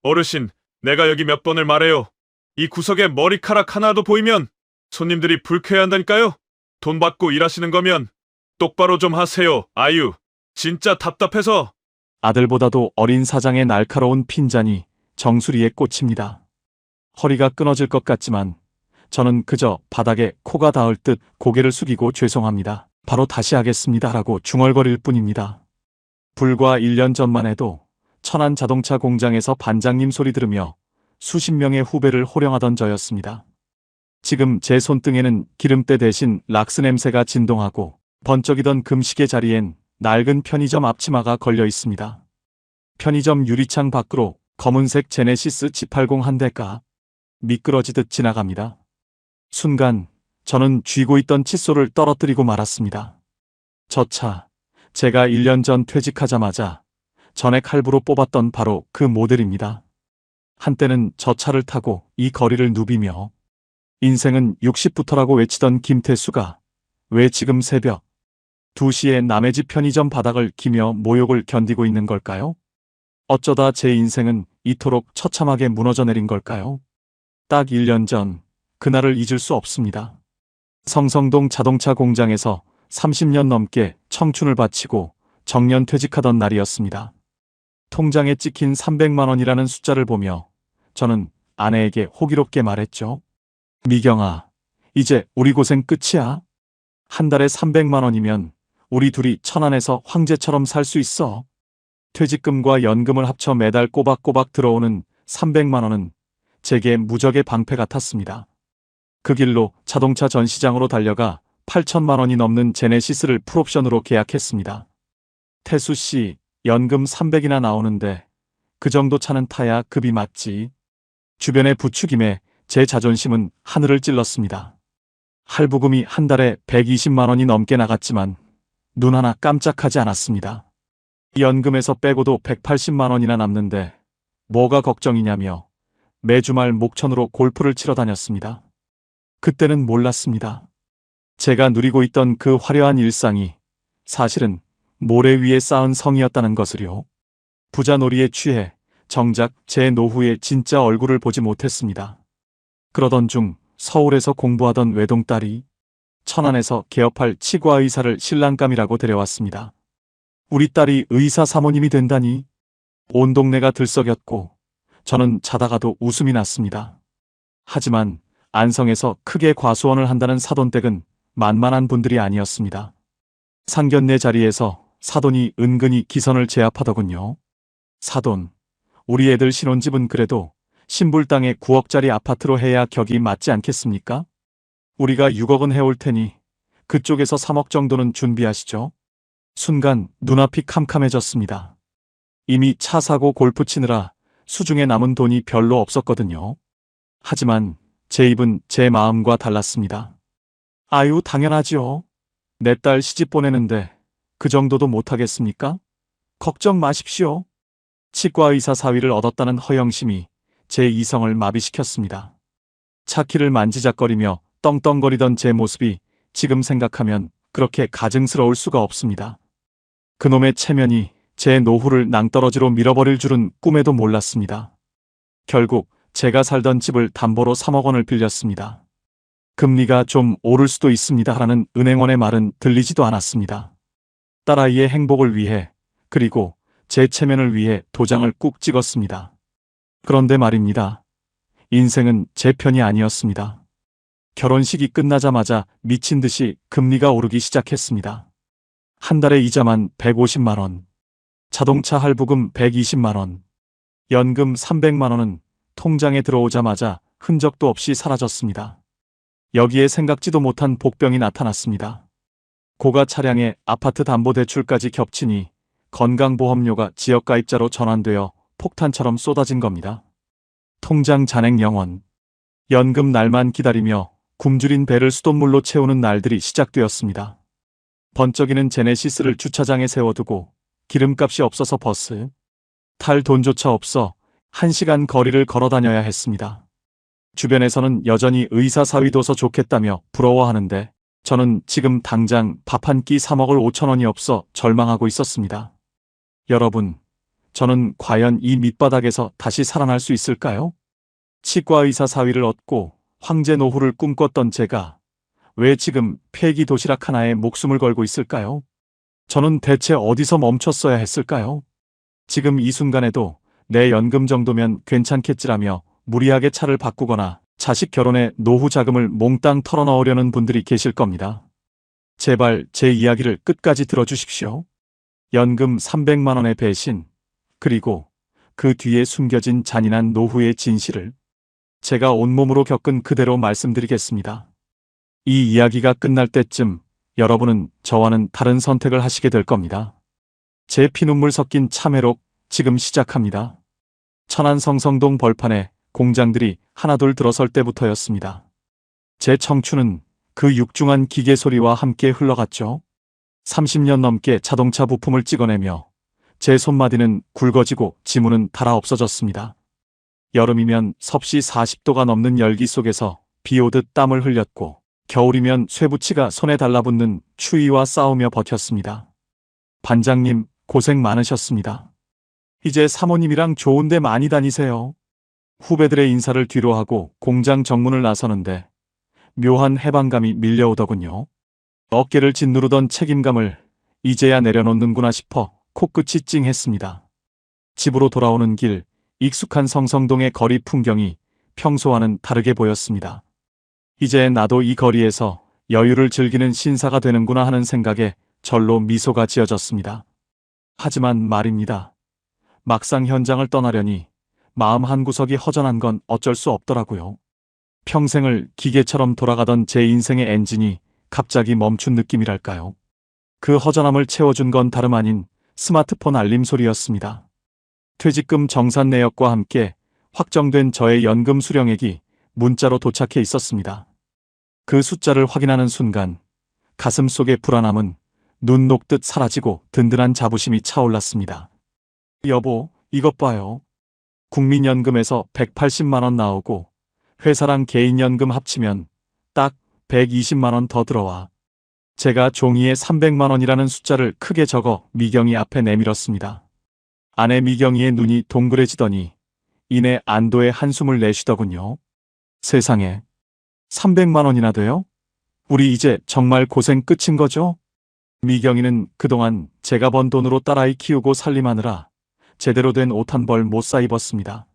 어르신, 내가 여기 몇 번을 말해요. 이 구석에 머리카락 하나도 보이면 손님들이 불쾌해한다니까요. 돈 받고 일하시는 거면 똑바로 좀 하세요. 아유, 진짜 답답해서. 아들보다도 어린 사장의 날카로운 핀잔이 정수리에 꽂힙니다. 허리가 끊어질 것 같지만 저는 그저 바닥에 코가 닿을 듯 고개를 숙이고 죄송합니다. 바로 다시 하겠습니다라고 중얼거릴 뿐입니다. 불과 1년 전만 해도 천안 자동차 공장에서 반장님 소리 들으며 수십 명의 후배를 호령하던 저였습니다. 지금 제 손등에는 기름때 대신 락스 냄새가 진동하고 번쩍이던 금시계 자리엔 낡은 편의점 앞치마가 걸려 있습니다. 편의점 유리창 밖으로 검은색 제네시스 G80 한 대가 미끄러지듯 지나갑니다. 순간 저는 쥐고 있던 칫솔을 떨어뜨리고 말았습니다. 저 차, 제가 1년 전 퇴직하자마자 전액 할부로 뽑았던 바로 그 모델입니다. 한때는 저 차를 타고 이 거리를 누비며 인생은 60부터라고 외치던 김태수가 왜 지금 새벽 2시에 남의 집 편의점 바닥을 기며 모욕을 견디고 있는 걸까요? 어쩌다 제 인생은 이토록 처참하게 무너져 내린 걸까요? 딱 1년 전 그날을 잊을 수 없습니다. 성성동 자동차 공장에서 30년 넘게 청춘을 바치고 정년 퇴직하던 날이었습니다. 통장에 찍힌 300만 원이라는 숫자를 보며 저는 아내에게 호기롭게 말했죠. 미경아, 이제 우리 고생 끝이야. 한 달에 300만 원이면 우리 둘이 천안에서 황제처럼 살 수 있어. 퇴직금과 연금을 합쳐 매달 꼬박꼬박 들어오는 300만 원은 제게 무적의 방패 같았습니다. 그 길로 자동차 전시장으로 달려가 8천만 원이 넘는 제네시스를 풀옵션으로 계약했습니다. 태수 씨, 연금 300이나 나오는데 그 정도 차는 타야 급이 맞지. 주변의 부추김에 제 자존심은 하늘을 찔렀습니다. 할부금이 한 달에 120만 원이 넘게 나갔지만 눈 하나 깜짝하지 않았습니다. 연금에서 빼고도 180만 원이나 남는데 뭐가 걱정이냐며 매주말 목천으로 골프를 치러 다녔습니다. 그때는 몰랐습니다. 제가 누리고 있던 그 화려한 일상이 사실은 모래 위에 쌓은 성이었다는 것을요. 부자놀이에 취해 정작 제 노후의 진짜 얼굴을 보지 못했습니다. 그러던 중 서울에서 공부하던 외동딸이 천안에서 개업할 치과 의사를 신랑감이라고 데려왔습니다. 우리 딸이 의사 사모님이 된다니. 온 동네가 들썩였고 저는 자다가도 웃음이 났습니다. 하지만 안성에서 크게 과수원을 한다는 사돈댁은 만만한 분들이 아니었습니다. 상견례 자리에서 사돈이 은근히 기선을 제압하더군요. 사돈, 우리 애들 신혼집은 그래도 신불 땅에 9억짜리 아파트로 해야 격이 맞지 않겠습니까? 우리가 6억은 해올 테니 그쪽에서 3억 정도는 준비하시죠. 순간 눈앞이 캄캄해졌습니다. 이미 차 사고 골프 치느라 수중에 남은 돈이 별로 없었거든요. 하지만 제 입은 제 마음과 달랐습니다. 아유, 당연하지요. 내 딸 시집 보내는데 그 정도도 못하겠습니까? 걱정 마십시오. 치과 의사 사위를 얻었다는 허영심이 제 이성을 마비시켰습니다. 차키를 만지작거리며 떵떵거리던 제 모습이 지금 생각하면 그렇게 가증스러울 수가 없습니다. 그놈의 체면이 제 노후를 낭떠러지로 밀어버릴 줄은 꿈에도 몰랐습니다. 결국 제가 살던 집을 담보로 3억 원을 빌렸습니다. 금리가 좀 오를 수도 있습니다 라는 은행원의 말은 들리지도 않았습니다. 딸아이의 행복을 위해 그리고 제 체면을 위해 도장을 꾹 찍었습니다. 그런데 말입니다. 인생은 제 편이 아니었습니다. 결혼식이 끝나자마자 미친 듯이 금리가 오르기 시작했습니다. 한 달에 이자만 150만 원, 자동차 할부금 120만 원, 연금 300만 원은 통장에 들어오자마자 흔적도 없이 사라졌습니다. 여기에 생각지도 못한 복병이 나타났습니다. 고가 차량에 아파트 담보대출까지 겹치니 건강보험료가 지역가입자로 전환되어 폭탄처럼 쏟아진 겁니다. 통장 잔액 0원, 연금 날만 기다리며 굶주린 배를 수돗물로 채우는 날들이 시작되었습니다. 번쩍이는 제네시스를 주차장에 세워두고 기름값이 없어서 버스 탈 돈조차 없어 1시간 거리를 걸어 다녀야 했습니다. 주변에서는 여전히 의사 사위 둬서 좋겠다며 부러워하는데 저는 지금 당장 밥 한 끼 사 먹을 5천 원이 없어 절망하고 있었습니다. 여러분, 저는 과연 이 밑바닥에서 다시 살아날 수 있을까요? 치과 의사 사위를 얻고 황제 노후를 꿈꿨던 제가 왜 지금 폐기 도시락 하나에 목숨을 걸고 있을까요? 저는 대체 어디서 멈췄어야 했을까요? 지금 이 순간에도 내 연금 정도면 괜찮겠지라며 무리하게 차를 바꾸거나 자식 결혼에 노후 자금을 몽땅 털어넣으려는 분들이 계실 겁니다. 제발 제 이야기를 끝까지 들어주십시오. 연금 300만 원의 배신, 그리고 그 뒤에 숨겨진 잔인한 노후의 진실을 제가 온몸으로 겪은 그대로 말씀드리겠습니다. 이 이야기가 끝날 때쯤 여러분은 저와는 다른 선택을 하시게 될 겁니다. 제 피눈물 섞인 참회록 지금 시작합니다. 천안 성성동 벌판에 공장들이 하나둘 들어설 때부터였습니다. 제 청춘은 그 육중한 기계 소리와 함께 흘러갔죠. 30년 넘게 자동차 부품을 찍어내며 제 손마디는 굵어지고 지문은 닳아 없어졌습니다. 여름이면 섭씨 40도가 넘는 열기 속에서 비 오듯 땀을 흘렸고 겨울이면 쇠붙이가 손에 달라붙는 추위와 싸우며 버텼습니다. 반장님, 고생 많으셨습니다. 이제 사모님이랑 좋은데 많이 다니세요. 후배들의 인사를 뒤로하고 공장 정문을 나서는데 묘한 해방감이 밀려오더군요. 어깨를 짓누르던 책임감을 이제야 내려놓는구나 싶어 코끝이 찡했습니다. 집으로 돌아오는 길, 익숙한 성성동의 거리 풍경이 평소와는 다르게 보였습니다. 이제 나도 이 거리에서 여유를 즐기는 신사가 되는구나 하는 생각에 절로 미소가 지어졌습니다. 하지만 말입니다. 막상 현장을 떠나려니 마음 한구석이 허전한 건 어쩔 수 없더라고요. 평생을 기계처럼 돌아가던 제 인생의 엔진이 갑자기 멈춘 느낌이랄까요. 그 허전함을 채워준 건 다름 아닌 스마트폰 알림 소리였습니다. 퇴직금 정산 내역과 함께 확정된 저의 연금 수령액이 문자로 도착해 있었습니다. 그 숫자를 확인하는 순간 가슴 속의 불안함은 눈 녹듯 사라지고 든든한 자부심이 차올랐습니다. 여보, 이것 봐요. 국민연금에서 180만 원 나오고 회사랑 개인연금 합치면 딱 120만 원 더 들어와. 제가 종이에 300만 원이라는 숫자를 크게 적어 미경이 앞에 내밀었습니다. 아내 미경이의 눈이 동그래지더니 이내 안도의 한숨을 내쉬더군요. 세상에, 300만 원이나 돼요? 우리 이제 정말 고생 끝인 거죠? 미경이는 그동안 제가 번 돈으로 딸아이 키우고 살림하느라 제대로 된 옷 한 벌 못 사 입었습니다.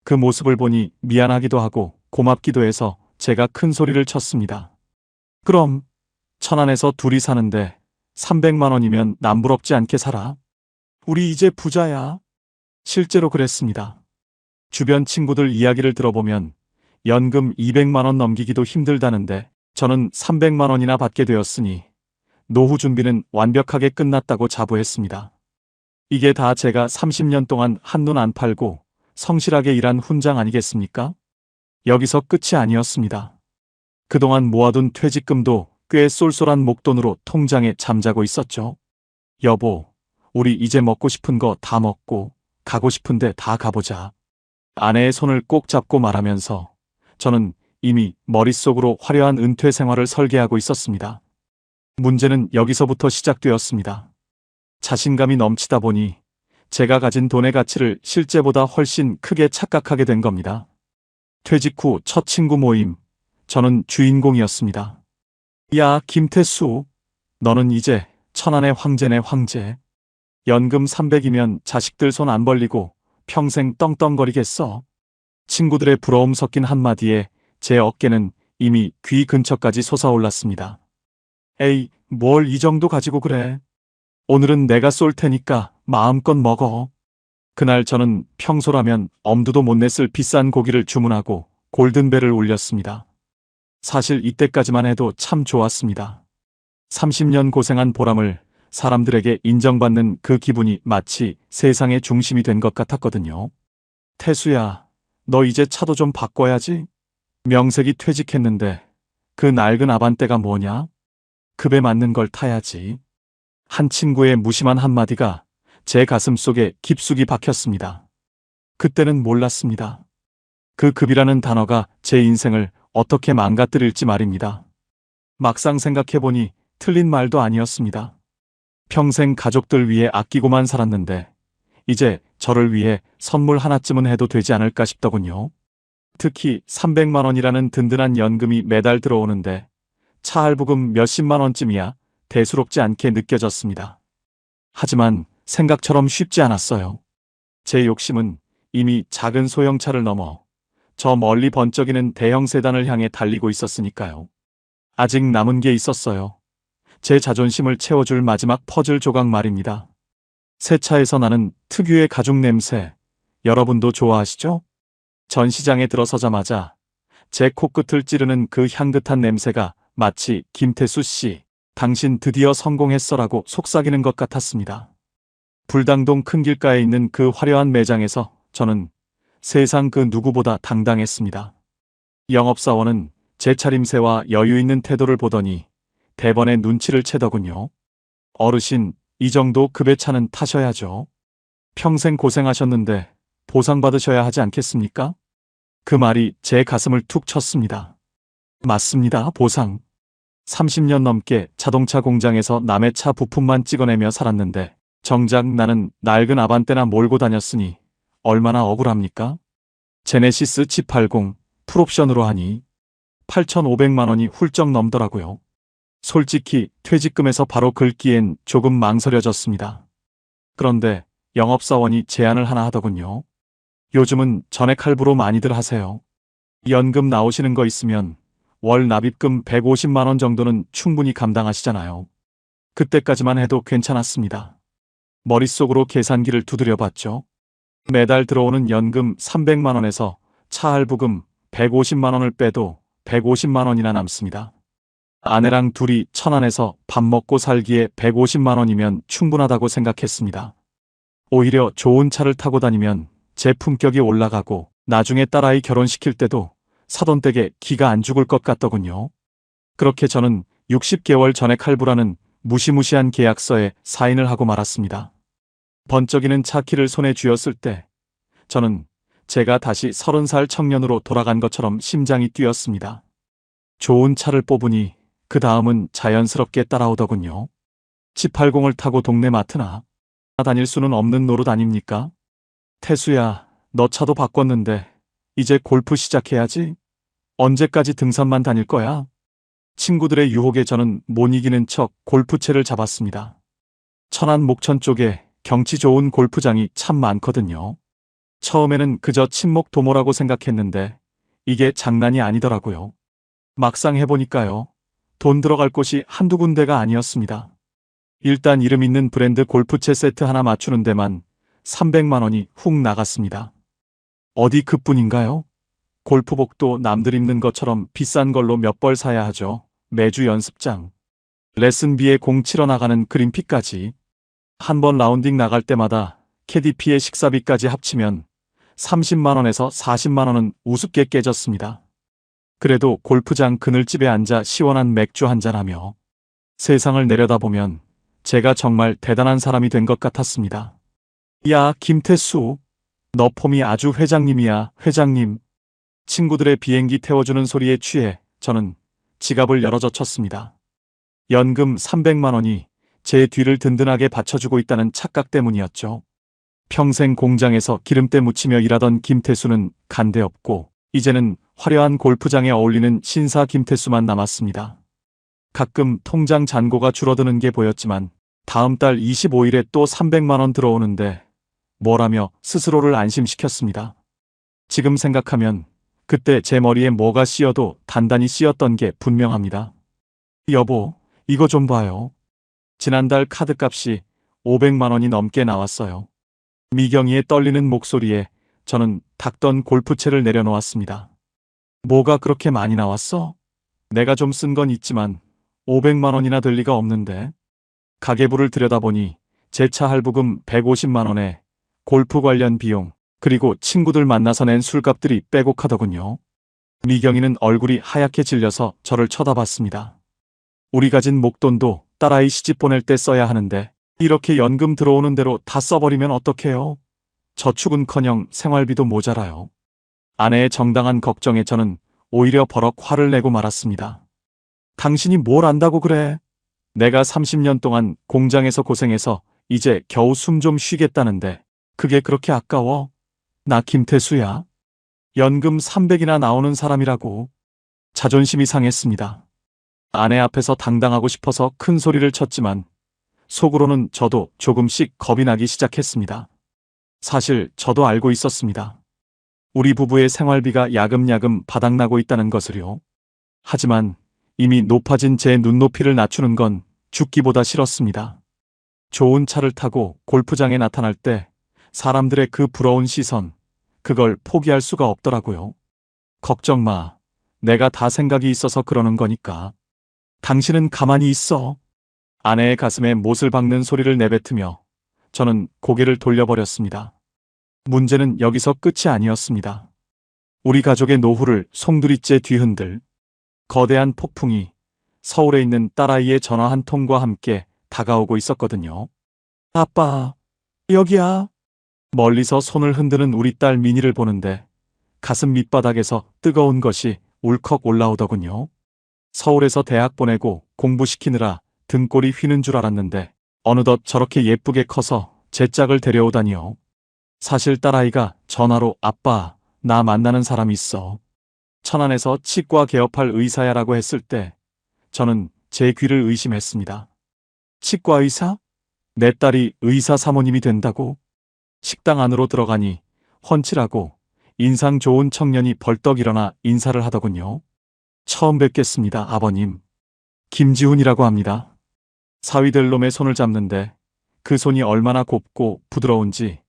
그 모습을 보니 미안하기도 하고 고맙기도 해서 제가 큰 소리를 쳤습니다. 그럼 천안에서 둘이 사는데 300만 원이면 남부럽지 않게 살아. 우리 이제 부자야. 실제로 그랬습니다. 주변 친구들 이야기를 들어보면 연금 200만 원 넘기기도 힘들다는데 저는 300만 원이나 받게 되었으니 노후 준비는 완벽하게 끝났다고 자부했습니다. 이게 다 제가 30년 동안 한눈 안 팔고 성실하게 일한 훈장 아니겠습니까? 여기서 끝이 아니었습니다. 그동안 모아둔 퇴직금도 꽤 쏠쏠한 목돈으로 통장에 잠자고 있었죠. 여보, 우리 이제 먹고 싶은 거 다 먹고 가고 싶은데 다 가보자. 아내의 손을 꼭 잡고 말하면서 저는 이미 머릿속으로 화려한 은퇴 생활을 설계하고 있었습니다. 문제는 여기서부터 시작되었습니다. 자신감이 넘치다 보니 제가 가진 돈의 가치를 실제보다 훨씬 크게 착각하게 된 겁니다. 퇴직 후 첫 친구 모임, 저는 주인공이었습니다. 야, 김태수, 너는 이제 천안의 황제네, 황제. 연금 300이면 자식들 손 안 벌리고 평생 떵떵거리겠어. 친구들의 부러움 섞인 한마디에 제 어깨는 이미 귀 근처까지 솟아올랐습니다. 에이, 뭘 이 정도 가지고 그래. 오늘은 내가 쏠 테니까 마음껏 먹어. 그날 저는 평소라면 엄두도 못 냈을 비싼 고기를 주문하고 골든벨을 울렸습니다. 사실 이때까지만 해도 참 좋았습니다. 30년 고생한 보람을 사람들에게 인정받는 그 기분이 마치 세상의 중심이 된 것 같았거든요. 태수야, 너 이제 차도 좀 바꿔야지. 명색이 퇴직했는데 그 낡은 아반떼가 뭐냐? 급에 맞는 걸 타야지. 한 친구의 무심한 한마디가 제 가슴 속에 깊숙이 박혔습니다. 그때는 몰랐습니다. 그 급이라는 단어가 제 인생을 어떻게 망가뜨릴지 말입니다. 막상 생각해보니 틀린 말도 아니었습니다. 평생 가족들 위해 아끼고만 살았는데 이제 저를 위해 선물 하나쯤은 해도 되지 않을까 싶더군요. 특히 300만 원이라는 든든한 연금이 매달 들어오는데 차 할부금 몇십만 원쯤이야 대수롭지 않게 느껴졌습니다. 하지만 생각처럼 쉽지 않았어요. 제 욕심은 이미 작은 소형차를 넘어 저 멀리 번쩍이는 대형 세단을 향해 달리고 있었으니까요. 아직 남은 게 있었어요. 제 자존심을 채워줄 마지막 퍼즐 조각 말입니다. 새 차에서 나는 특유의 가죽 냄새, 여러분도 좋아하시죠? 전시장에 들어서자마자 제 코끝을 찌르는 그 향긋한 냄새가 마치 김태수 씨, 당신 드디어 성공했어라고 속삭이는 것 같았습니다. 불당동 큰 길가에 있는 그 화려한 매장에서 저는 세상 그 누구보다 당당했습니다. 영업사원은 제 차림새와 여유 있는 태도를 보더니 대번에 눈치를 채더군요. 어르신, 이 정도 급의 차는 타셔야죠. 평생 고생하셨는데 보상받으셔야 하지 않겠습니까? 그 말이 제 가슴을 툭 쳤습니다. 맞습니다, 보상. 30년 넘게 자동차 공장에서 남의 차 부품만 찍어내며 살았는데 정작 나는 낡은 아반떼나 몰고 다녔으니 얼마나 억울합니까? 제네시스 G80 풀옵션으로 하니 8,500만 원이 훌쩍 넘더라고요. 솔직히 퇴직금에서 바로 긁기엔 조금 망설여졌습니다. 그런데 영업사원이 제안을 하나 하더군요. 요즘은 전액 할부로 많이들 하세요. 연금 나오시는 거 있으면 월 납입금 150만 원 정도는 충분히 감당하시잖아요. 그때까지만 해도 괜찮았습니다. 머릿속으로 계산기를 두드려 봤죠. 매달 들어오는 연금 300만 원에서 차 할부금 150만 원을 빼도 150만 원이나 남습니다. 아내랑 둘이 천안에서 밥 먹고 살기에 150만 원이면 충분하다고 생각했습니다. 오히려 좋은 차를 타고 다니면 제 품격이 올라가고 나중에 딸아이 결혼시킬 때도 사돈 댁에 기가 안 죽을 것 같더군요. 그렇게 저는 60개월 전액 할부라는 무시무시한 계약서에 사인을 하고 말았습니다. 번쩍이는 차 키를 손에 쥐었을 때 저는 제가 다시 30살 청년으로 돌아간 것처럼 심장이 뛰었습니다. 좋은 차를 뽑으니 그 다음은 자연스럽게 따라오더군요. G80을 타고 동네 마트나 다닐 수는 없는 노릇 아닙니까? 태수야, 너 차도 바꿨는데 이제 골프 시작해야지. 언제까지 등산만 다닐 거야? 친구들의 유혹에 저는 못 이기는 척 골프채를 잡았습니다. 천안 목천 쪽에 경치 좋은 골프장이 참 많거든요. 처음에는 그저 친목 도모라고 생각했는데 이게 장난이 아니더라고요. 막상 해보니까요. 돈 들어갈 곳이 한두 군데가 아니었습니다. 일단 이름 있는 브랜드 골프채 세트 하나 맞추는 데만 300만 원이 훅 나갔습니다. 어디 그뿐인가요? 골프복도 남들 입는 것처럼 비싼 걸로 몇 벌 사야 하죠. 매주 연습장, 레슨비에 공 치러 나가는 그린피까지. 한 번 라운딩 나갈 때마다 캐디피의 식사비까지 합치면 30만 원에서 40만 원은 우습게 깨졌습니다. 그래도 골프장 그늘집에 앉아 시원한 맥주 한잔하며 세상을 내려다보면 제가 정말 대단한 사람이 된 것 같았습니다. 야, 김태수. 너 폼이 아주 회장님이야, 회장님. 친구들의 비행기 태워주는 소리에 취해 저는 지갑을 열어젖혔습니다. 연금 300만 원이 제 뒤를 든든하게 받쳐주고 있다는 착각 때문이었죠. 평생 공장에서 기름때 묻히며 일하던 김태수는 간데 없고 이제는 화려한 골프장에 어울리는 신사 김태수만 남았습니다. 가끔 통장 잔고가 줄어드는 게 보였지만 다음 달 25일에 또 300만 원 들어오는데 뭐라며 스스로를 안심시켰습니다. 지금 생각하면 그때 제 머리에 뭐가 씌어도 단단히 씌었던 게 분명합니다. 여보, 이거 좀 봐요. 지난달 카드값이 500만 원이 넘게 나왔어요. 미경이의 떨리는 목소리에 저는 닦던 골프채를 내려놓았습니다. 뭐가 그렇게 많이 나왔어? 내가 좀 쓴 건 있지만 500만 원이나 될 리가 없는데. 가계부를 들여다보니 제 차 할부금 150만 원에 골프 관련 비용, 그리고 친구들 만나서 낸 술값들이 빼곡하더군요. 미경이는 얼굴이 하얗게 질려서 저를 쳐다봤습니다. 우리 가진 목돈도 딸아이 시집 보낼 때 써야 하는데 이렇게 연금 들어오는 대로 다 써버리면 어떡해요? 저축은커녕 생활비도 모자라요. 아내의 정당한 걱정에 저는 오히려 버럭 화를 내고 말았습니다. 당신이 뭘 안다고 그래? 내가 30년 동안 공장에서 고생해서 이제 겨우 숨 좀 쉬겠다는데 그게 그렇게 아까워? 나 김태수야. 연금 300이나 나오는 사람이라고. 자존심이 상했습니다. 아내 앞에서 당당하고 싶어서 큰 소리를 쳤지만 속으로는 저도 조금씩 겁이 나기 시작했습니다. 사실 저도 알고 있었습니다. 우리 부부의 생활비가 야금야금 바닥나고 있다는 것을요. 하지만 이미 높아진 제 눈높이를 낮추는 건 죽기보다 싫었습니다. 좋은 차를 타고 골프장에 나타날 때 사람들의 그 부러운 시선, 그걸 포기할 수가 없더라고요. 걱정 마. 내가 다 생각이 있어서 그러는 거니까. 당신은 가만히 있어. 아내의 가슴에 못을 박는 소리를 내뱉으며 저는 고개를 돌려버렸습니다. 문제는 여기서 끝이 아니었습니다. 우리 가족의 노후를 송두리째 뒤흔들 거대한 폭풍이 서울에 있는 딸아이의 전화 한 통과 함께 다가오고 있었거든요. 아빠, 여기야. 멀리서 손을 흔드는 우리 딸 미니를 보는데 가슴 밑바닥에서 뜨거운 것이 울컥 올라오더군요. 서울에서 대학 보내고 공부시키느라 등골이 휘는 줄 알았는데 어느덧 저렇게 예쁘게 커서 제 짝을 데려오다니요. 사실 딸아이가 전화로 아빠, 나 만나는 사람 있어. 천안에서 치과 개업할 의사야라고 했을 때 저는 제 귀를 의심했습니다. 치과 의사? 내 딸이 의사 사모님이 된다고? 식당 안으로 들어가니 훤칠하고 인상 좋은 청년이 벌떡 일어나 인사를 하더군요. 처음 뵙겠습니다, 아버님. 김지훈이라고 합니다. 사위 될 놈의 손을 잡는데 그 손이 얼마나 곱고 부드러운지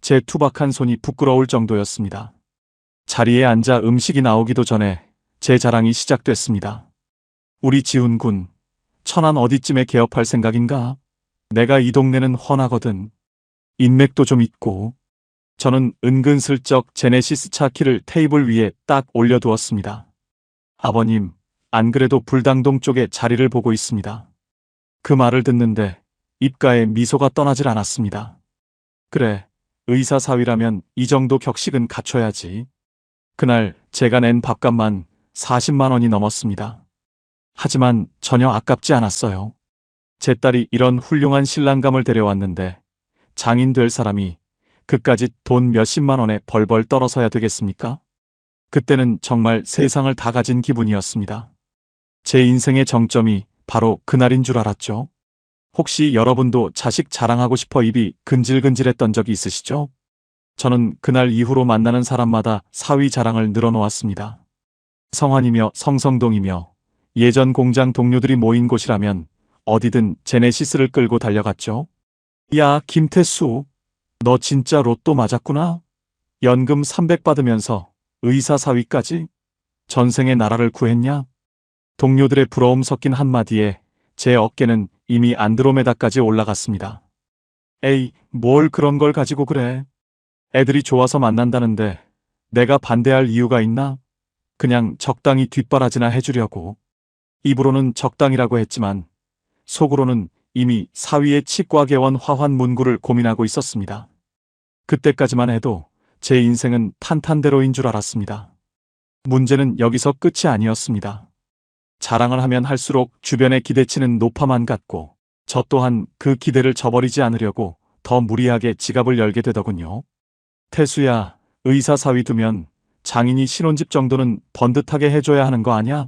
제 투박한 손이 부끄러울 정도였습니다. 자리에 앉아 음식이 나오기도 전에 제 자랑이 시작됐습니다. 우리 지훈 군, 천안 어디쯤에 개업할 생각인가? 내가 이 동네는 훤하거든. 인맥도 좀 있고. 저는 은근슬쩍 제네시스 차 키를 테이블 위에 딱 올려두었습니다. 아버님, 안 그래도 불당동 쪽에 자리를 보고 있습니다. 그 말을 듣는데 입가에 미소가 떠나질 않았습니다. 그래, 의사 사위라면 이 정도 격식은 갖춰야지. 그날 제가 낸 밥값만 40만 원이 넘었습니다. 하지만 전혀 아깝지 않았어요. 제 딸이 이런 훌륭한 신랑감을 데려왔는데 장인 될 사람이 그까짓 돈 몇십만 원에 벌벌 떨어서야 되겠습니까? 그때는 정말 세상을 다 가진 기분이었습니다. 제 인생의 정점이 바로 그날인 줄 알았죠. 혹시 여러분도 자식 자랑하고 싶어 입이 근질근질했던 적이 있으시죠? 저는 그날 이후로 만나는 사람마다 사위 자랑을 늘어놓았습니다. 성환이며 성성동이며 예전 공장 동료들이 모인 곳이라면 어디든 제네시스를 끌고 달려갔죠. 야, 김태수, 너 진짜 로또 맞았구나? 연금 300 받으면서 의사 사위까지? 전생에 나라를 구했냐? 동료들의 부러움 섞인 한마디에 제 어깨는 이미 안드로메다까지 올라갔습니다. 에이, 뭘 그런 걸 가지고 그래. 애들이 좋아서 만난다는데 내가 반대할 이유가 있나? 그냥 적당히 뒷바라지나 해주려고. 입으로는 적당이라고 했지만 속으로는 이미 사위의 치과 개원 화환 문구를 고민하고 있었습니다. 그때까지만 해도 제 인생은 탄탄대로인 줄 알았습니다. 문제는 여기서 끝이 아니었습니다. 자랑을 하면 할수록 주변의 기대치는 높아만 갔고 저 또한 그 기대를 저버리지 않으려고 더 무리하게 지갑을 열게 되더군요. 태수야, 의사 사위 두면 장인이 신혼집 정도는 번듯하게 해줘야 하는 거 아냐?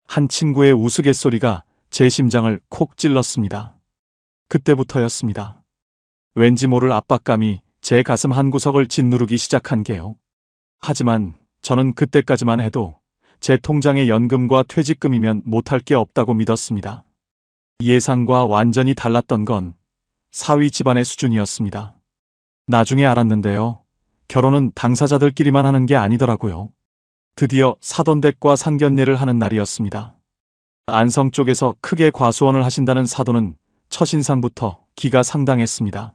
한 친구의 우스갯소리가 제 심장을 콕 찔렀습니다. 그때부터였습니다. 왠지 모를 압박감이 제 가슴 한구석을 짓누르기 시작한 게요. 하지만 저는 그때까지만 해도 제 통장의 연금과 퇴직금이면 못할 게 없다고 믿었습니다. 예상과 완전히 달랐던 건 사위 집안의 수준이었습니다. 나중에 알았는데요. 결혼은 당사자들끼리만 하는 게 아니더라고요. 드디어 사돈댁과 상견례를 하는 날이었습니다. 안성 쪽에서 크게 과수원을 하신다는 사돈은 첫인상부터 기가 상당했습니다.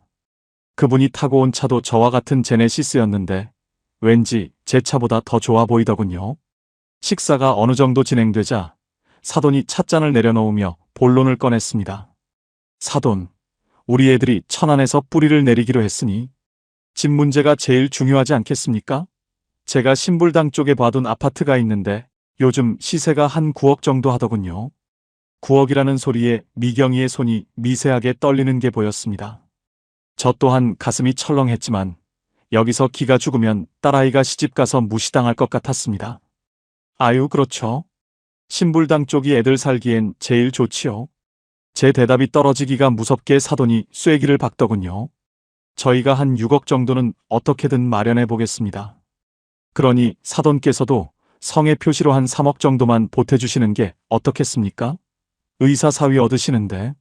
그분이 타고 온 차도 저와 같은 제네시스였는데 왠지 제 차보다 더 좋아 보이더군요. 식사가 어느 정도 진행되자 사돈이 찻잔을 내려놓으며 본론을 꺼냈습니다. 사돈, 우리 애들이 천안에서 뿌리를 내리기로 했으니 집 문제가 제일 중요하지 않겠습니까? 제가 신불당 쪽에 봐둔 아파트가 있는데 요즘 시세가 한 9억 정도 하더군요. 9억이라는 소리에 미경이의 손이 미세하게 떨리는 게 보였습니다. 저 또한 가슴이 철렁했지만 여기서 기가 죽으면 딸아이가 시집가서 무시당할 것 같았습니다. 아유, 그렇죠. 신불당 쪽이 애들 살기엔 제일 좋지요. 제 대답이 떨어지기가 무섭게 사돈이 쐐기를 박더군요. 저희가 한 6억 정도는 어떻게든 마련해 보겠습니다. 그러니 사돈께서도 성의 표시로 한 3억 정도만 보태주시는 게 어떻겠습니까? 의사 사위 얻으시는데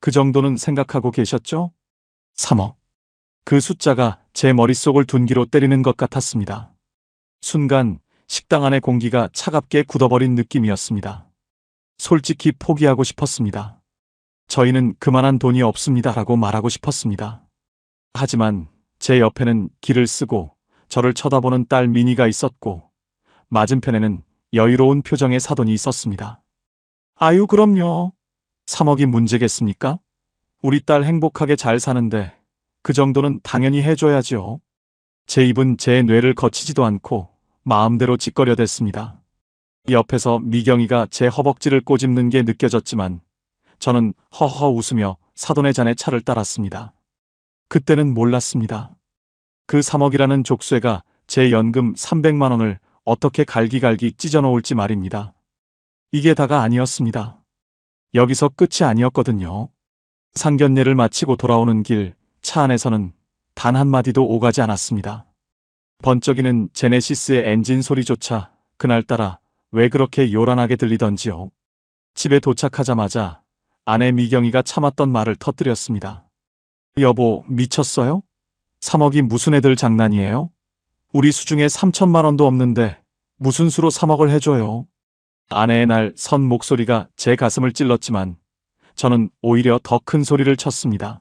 그 정도는 생각하고 계셨죠? 3억. 그 숫자가 제 머릿속을 둔기로 때리는 것 같았습니다. 순간 식당 안의 공기가 차갑게 굳어버린 느낌이었습니다. 솔직히 포기하고 싶었습니다. 저희는 그만한 돈이 없습니다라고 말하고 싶었습니다. 하지만 제 옆에는 기를 쓰고 저를 쳐다보는 딸 미니가 있었고 맞은편에는 여유로운 표정의 사돈이 있었습니다. 아유, 그럼요. 3억이 문제겠습니까? 우리 딸 행복하게 잘 사는데 그 정도는 당연히 해줘야지요. 제 입은 제 뇌를 거치지도 않고 마음대로 짓거려댔습니다. 옆에서 미경이가 제 허벅지를 꼬집는 게 느껴졌지만 저는 허허 웃으며 사돈의 잔에 차를 따랐습니다. 그때는 몰랐습니다. 그 3억이라는 족쇄가 제 연금 300만 원을 어떻게 갈기갈기 찢어놓을지 말입니다. 이게 다가 아니었습니다. 여기서 끝이 아니었거든요. 상견례를 마치고 돌아오는 길 차 안에서는 단 한마디도 오가지 않았습니다. 번쩍이는 제네시스의 엔진 소리조차 그날따라 왜 그렇게 요란하게 들리던지요. 집에 도착하자마자 아내 미경이가 참았던 말을 터뜨렸습니다. 여보, 미쳤어요? 3억이 무슨 애들 장난이에요? 우리 수중에 3천만 원도 없는데 무슨 수로 3억을 해줘요? 아내의 날 선 목소리가 제 가슴을 찔렀지만 저는 오히려 더 큰 소리를 쳤습니다.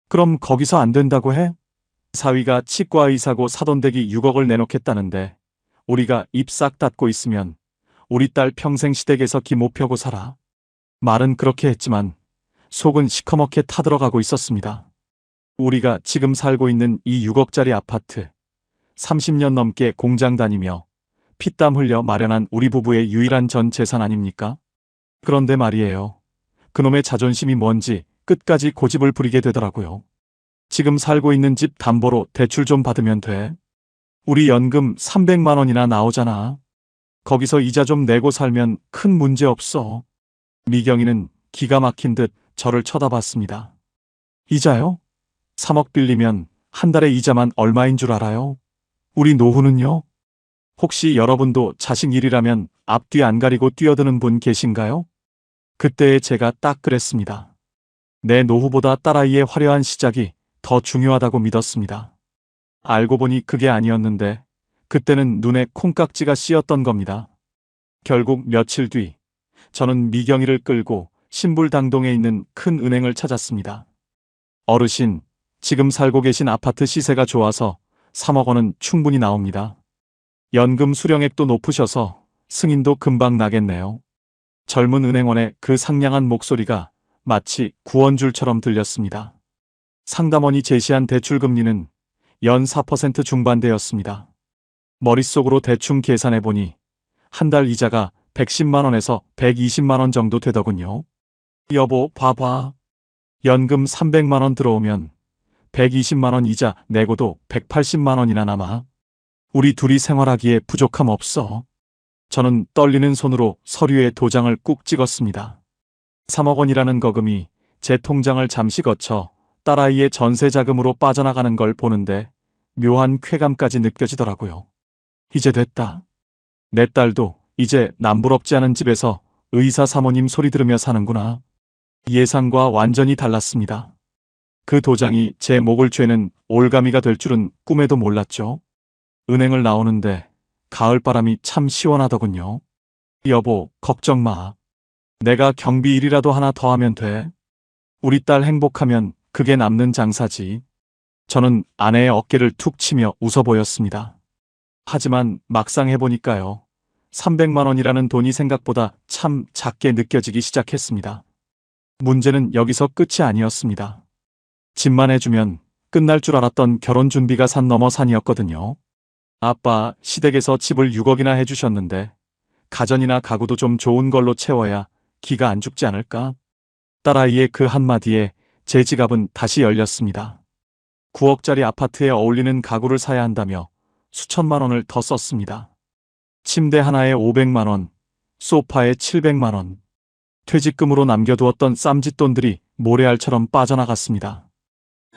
그럼 거기서 안 된다고 해? 사위가 치과 의사고 사돈댁이 6억을 내놓겠다는데 우리가 입 싹 닫고 있으면 우리 딸 평생 시댁에서 기 못 펴고 살아. 말은 그렇게 했지만 속은 시커멓게 타들어가고 있었습니다. 우리가 지금 살고 있는 이 6억짜리 아파트, 30년 넘게 공장 다니며 피땀 흘려 마련한 우리 부부의 유일한 전 재산 아닙니까? 그런데 말이에요. 그놈의 자존심이 뭔지 끝까지 고집을 부리게 되더라고요. 지금 살고 있는 집 담보로 대출 좀 받으면 돼. 우리 연금 300만 원이나 나오잖아. 거기서 이자 좀 내고 살면 큰 문제 없어. 미경이는 기가 막힌 듯 저를 쳐다봤습니다. 이자요? 3억 빌리면 한 달에 이자만 얼마인 줄 알아요? 우리 노후는요? 혹시 여러분도 자식 일이라면 앞뒤 안 가리고 뛰어드는 분 계신가요? 그때의 제가 딱 그랬습니다. 내 노후보다 딸아이의 화려한 시작이 더 중요하다고 믿었습니다. 알고 보니 그게 아니었는데 그때는 눈에 콩깍지가 씌었던 겁니다. 결국 며칠 뒤 저는 미경이를 끌고 신불당동에 있는 큰 은행을 찾았습니다. 어르신, 지금 살고 계신 아파트 시세가 좋아서 3억 원은 충분히 나옵니다. 연금 수령액도 높으셔서 승인도 금방 나겠네요. 젊은 은행원의 그 상냥한 목소리가 마치 구원줄처럼 들렸습니다. 상담원이 제시한 대출금리는 연 4% 중반대였습니다. 머릿속으로 대충 계산해보니 한 달 이자가 110만 원에서 120만 원 정도 되더군요. 여보, 봐봐. 연금 300만 원 들어오면 120만 원 이자 내고도 180만 원이나 남아. 우리 둘이 생활하기에 부족함 없어. 저는 떨리는 손으로 서류에 도장을 꾹 찍었습니다. 3억 원이라는 거금이 제 통장을 잠시 거쳐 딸아이의 전세 자금으로 빠져나가는 걸 보는데 묘한 쾌감까지 느껴지더라고요. 이제 됐다. 내 딸도 이제 남부럽지 않은 집에서 의사 사모님 소리 들으며 사는구나. 예상과 완전히 달랐습니다. 그 도장이 제 목을 죄는 올가미가 될 줄은 꿈에도 몰랐죠. 은행을 나오는데 가을바람이 참 시원하더군요. 여보, 걱정 마. 내가 경비 일이라도 하나 더 하면 돼. 우리 딸 행복하면 그게 남는 장사지. 저는 아내의 어깨를 툭 치며 웃어 보였습니다. 하지만 막상 해보니까요. 300만 원이라는 돈이 생각보다 참 작게 느껴지기 시작했습니다. 문제는 여기서 끝이 아니었습니다. 집만 해주면 끝날 줄 알았던 결혼 준비가 산 넘어 산이었거든요. 아빠, 시댁에서 집을 6억이나 해주셨는데 가전이나 가구도 좀 좋은 걸로 채워야 기가 안 죽지 않을까? 딸아이의 그 한마디에 제 지갑은 다시 열렸습니다. 9억짜리 아파트에 어울리는 가구를 사야 한다며 수천만 원을 더 썼습니다. 침대 하나에 500만 원, 소파에 700만 원. 퇴직금으로 남겨두었던 쌈짓돈들이 모래알처럼 빠져나갔습니다.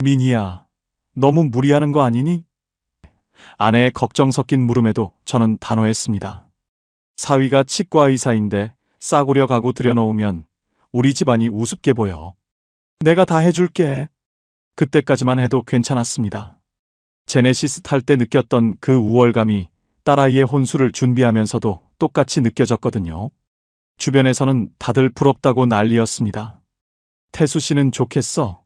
민희야, 너무 무리하는 거 아니니? 아내의 걱정 섞인 물음에도 저는 단호했습니다. 사위가 치과 의사인데 싸구려 가구 들여놓으면 우리 집안이 우습게 보여. 내가 다 해줄게. 그때까지만 해도 괜찮았습니다. 제네시스 탈 때 느꼈던 그 우월감이 딸아이의 혼수를 준비하면서도 똑같이 느껴졌거든요. 주변에서는 다들 부럽다고 난리였습니다. 태수 씨는 좋겠어.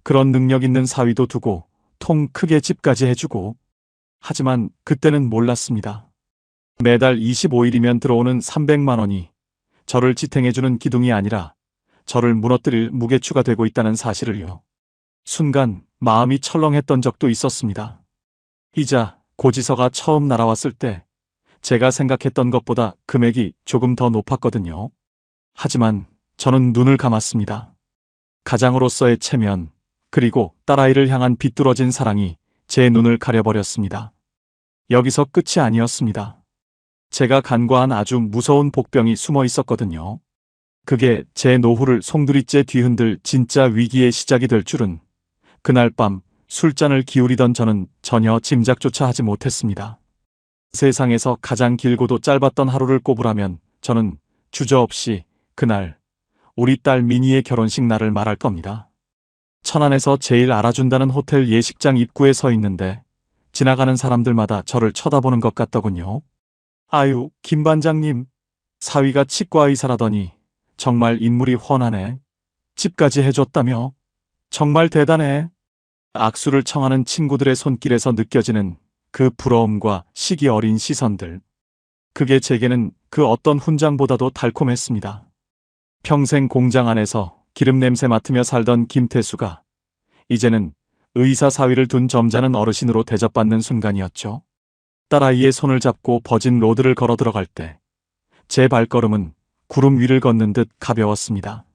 그런 능력 있는 사위도 두고 통 크게 집까지 해주고. 하지만 그때는 몰랐습니다. 매달 25일이면 들어오는 300만 원이 저를 지탱해주는 기둥이 아니라 저를 무너뜨릴 무게추가 되고 있다는 사실을요. 순간 마음이 철렁했던 적도 있었습니다. 이자 고지서가 처음 날아왔을 때 제가 생각했던 것보다 금액이 조금 더 높았거든요. 하지만 저는 눈을 감았습니다. 가장으로서의 체면, 그리고 딸아이를 향한 비뚤어진 사랑이 제 눈을 가려버렸습니다. 여기서 끝이 아니었습니다. 제가 간과한 아주 무서운 복병이 숨어 있었거든요. 그게 제 노후를 송두리째 뒤흔들 진짜 위기의 시작이 될 줄은 그날 밤 술잔을 기울이던 저는 전혀 짐작조차 하지 못했습니다. 세상에서 가장 길고도 짧았던 하루를 꼽으라면 저는 주저없이 그날 우리 딸 미니의 결혼식 날을 말할 겁니다. 천안에서 제일 알아준다는 호텔 예식장 입구에 서 있는데 지나가는 사람들마다 저를 쳐다보는 것 같더군요. 아유, 김 반장님. 사위가 치과 의사라더니 정말 인물이 훤하네. 집까지 해줬다며. 정말 대단해. 악수를 청하는 친구들의 손길에서 느껴지는 그 부러움과 시기 어린 시선들. 그게 제게는 그 어떤 훈장보다도 달콤했습니다. 평생 공장 안에서 기름 냄새 맡으며 살던 김태수가 이제는 의사 사위를 둔 점잖은 어르신으로 대접받는 순간이었죠. 딸아이의 손을 잡고 버진 로드를 걸어 들어갈 때 제 발걸음은 구름 위를 걷는 듯 가벼웠습니다.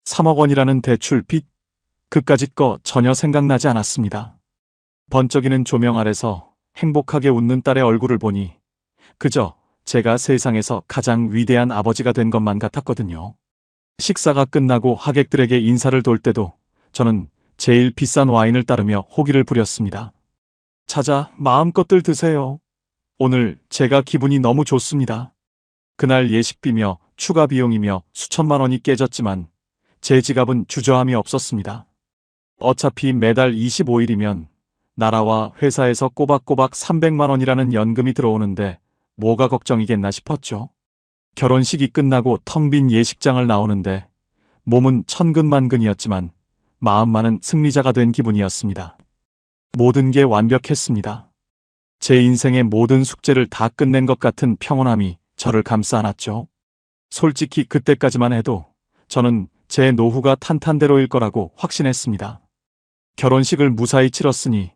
3억 원이라는 대출 빚, 그까짓 거 전혀 생각나지 않았습니다. 번쩍이는 조명 아래서 행복하게 웃는 딸의 얼굴을 보니 그저 제가 세상에서 가장 위대한 아버지가 된 것만 같았거든요. 식사가 끝나고 하객들에게 인사를 돌 때도 저는 제일 비싼 와인을 따르며 호기를 부렸습니다. 자자, 마음껏들 드세요. 오늘 제가 기분이 너무 좋습니다. 그날 예식비며 추가 비용이며 수천만 원이 깨졌지만 제 지갑은 주저함이 없었습니다. 어차피 매달 25일이면 나라와 회사에서 꼬박꼬박 300만 원이라는 연금이 들어오는데 뭐가 걱정이겠나 싶었죠. 결혼식이 끝나고 텅 빈 예식장을 나오는데 몸은 천근만근이었지만 마음만은 승리자가 된 기분이었습니다. 모든 게 완벽했습니다. 제 인생의 모든 숙제를 다 끝낸 것 같은 평온함이 저를 감싸 안았죠. 솔직히 그때까지만 해도 저는 제 노후가 탄탄대로일 거라고 확신했습니다. 결혼식을 무사히 치렀으니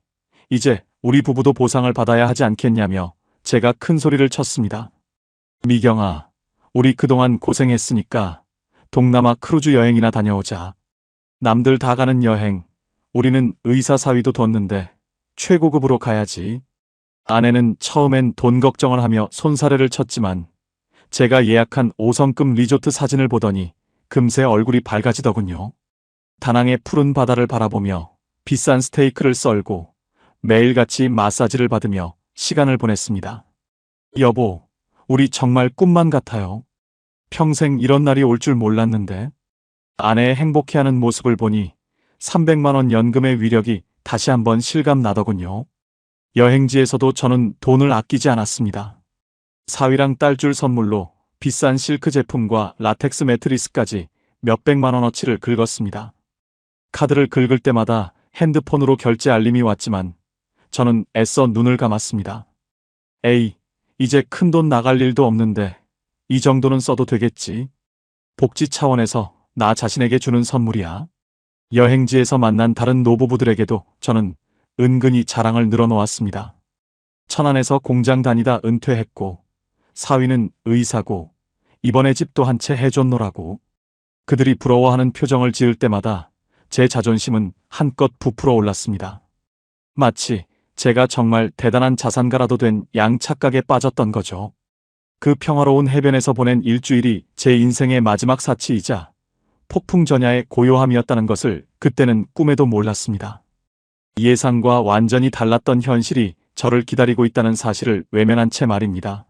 이제 우리 부부도 보상을 받아야 하지 않겠냐며 제가 큰 소리를 쳤습니다. 미경아, 우리 그동안 고생했으니까 동남아 크루즈 여행이나 다녀오자. 남들 다 가는 여행, 우리는 의사 사위도 뒀는데 최고급으로 가야지. 아내는 처음엔 돈 걱정을 하며 손사래를 쳤지만 제가 예약한 5성급 리조트 사진을 보더니 금세 얼굴이 밝아지더군요. 다낭의 푸른 바다를 바라보며 비싼 스테이크를 썰고 매일같이 마사지를 받으며 시간을 보냈습니다. 여보, 우리 정말 꿈만 같아요. 평생 이런 날이 올 줄 몰랐는데. 아내의 행복해하는 모습을 보니 300만 원 연금의 위력이 다시 한번 실감나더군요. 여행지에서도 저는 돈을 아끼지 않았습니다. 사위랑 딸 줄 선물로 비싼 실크 제품과 라텍스 매트리스까지 몇백만 원어치를 긁었습니다. 카드를 긁을 때마다 핸드폰으로 결제 알림이 왔지만 저는 애써 눈을 감았습니다. 에이, 이제 큰돈 나갈 일도 없는데 이 정도는 써도 되겠지. 복지 차원에서 나 자신에게 주는 선물이야. 여행지에서 만난 다른 노부부들에게도 저는 은근히 자랑을 늘어놓았습니다. 천안에서 공장 다니다 은퇴했고 사위는 의사고 이번에 집도 한 채 해줬노라고. 그들이 부러워하는 표정을 지을 때마다 제 자존심은 한껏 부풀어 올랐습니다. 마치 제가 정말 대단한 자산가라도 된 양 착각에 빠졌던 거죠. 그 평화로운 해변에서 보낸 일주일이 제 인생의 마지막 사치이자 폭풍전야의 고요함이었다는 것을 그때는 꿈에도 몰랐습니다. 예상과 완전히 달랐던 현실이 저를 기다리고 있다는 사실을 외면한 채 말입니다.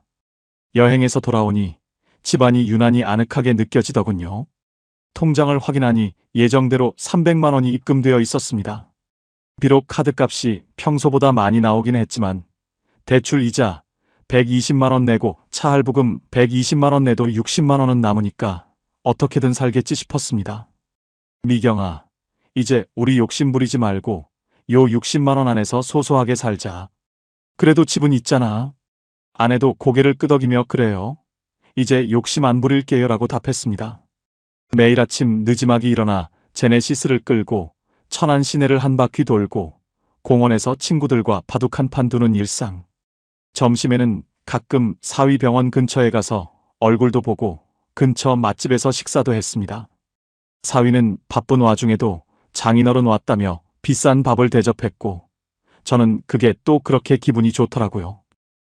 여행에서 돌아오니 집안이 유난히 아늑하게 느껴지더군요. 통장을 확인하니 예정대로 300만 원이 입금되어 있었습니다. 비록 카드값이 평소보다 많이 나오긴 했지만 대출 이자 120만 원 내고 차 할부금 120만 원 내도 60만 원은 남으니까 어떻게든 살겠지 싶었습니다. 미경아, 이제 우리 욕심 부리지 말고 요 60만 원 안에서 소소하게 살자. 그래도 집은 있잖아. 아내도 고개를 끄덕이며 그래요. 이제 욕심 안 부릴게요 라고 답했습니다. 매일 아침 늦지막이 일어나 제네시스를 끌고 천안 시내를 한 바퀴 돌고 공원에서 친구들과 바둑 한 판 두는 일상. 점심에는 가끔 사위병원 근처에 가서 얼굴도 보고 근처 맛집에서 식사도 했습니다. 사위는 바쁜 와중에도 장인어른 왔다며 비싼 밥을 대접했고 저는 그게 또 그렇게 기분이 좋더라고요.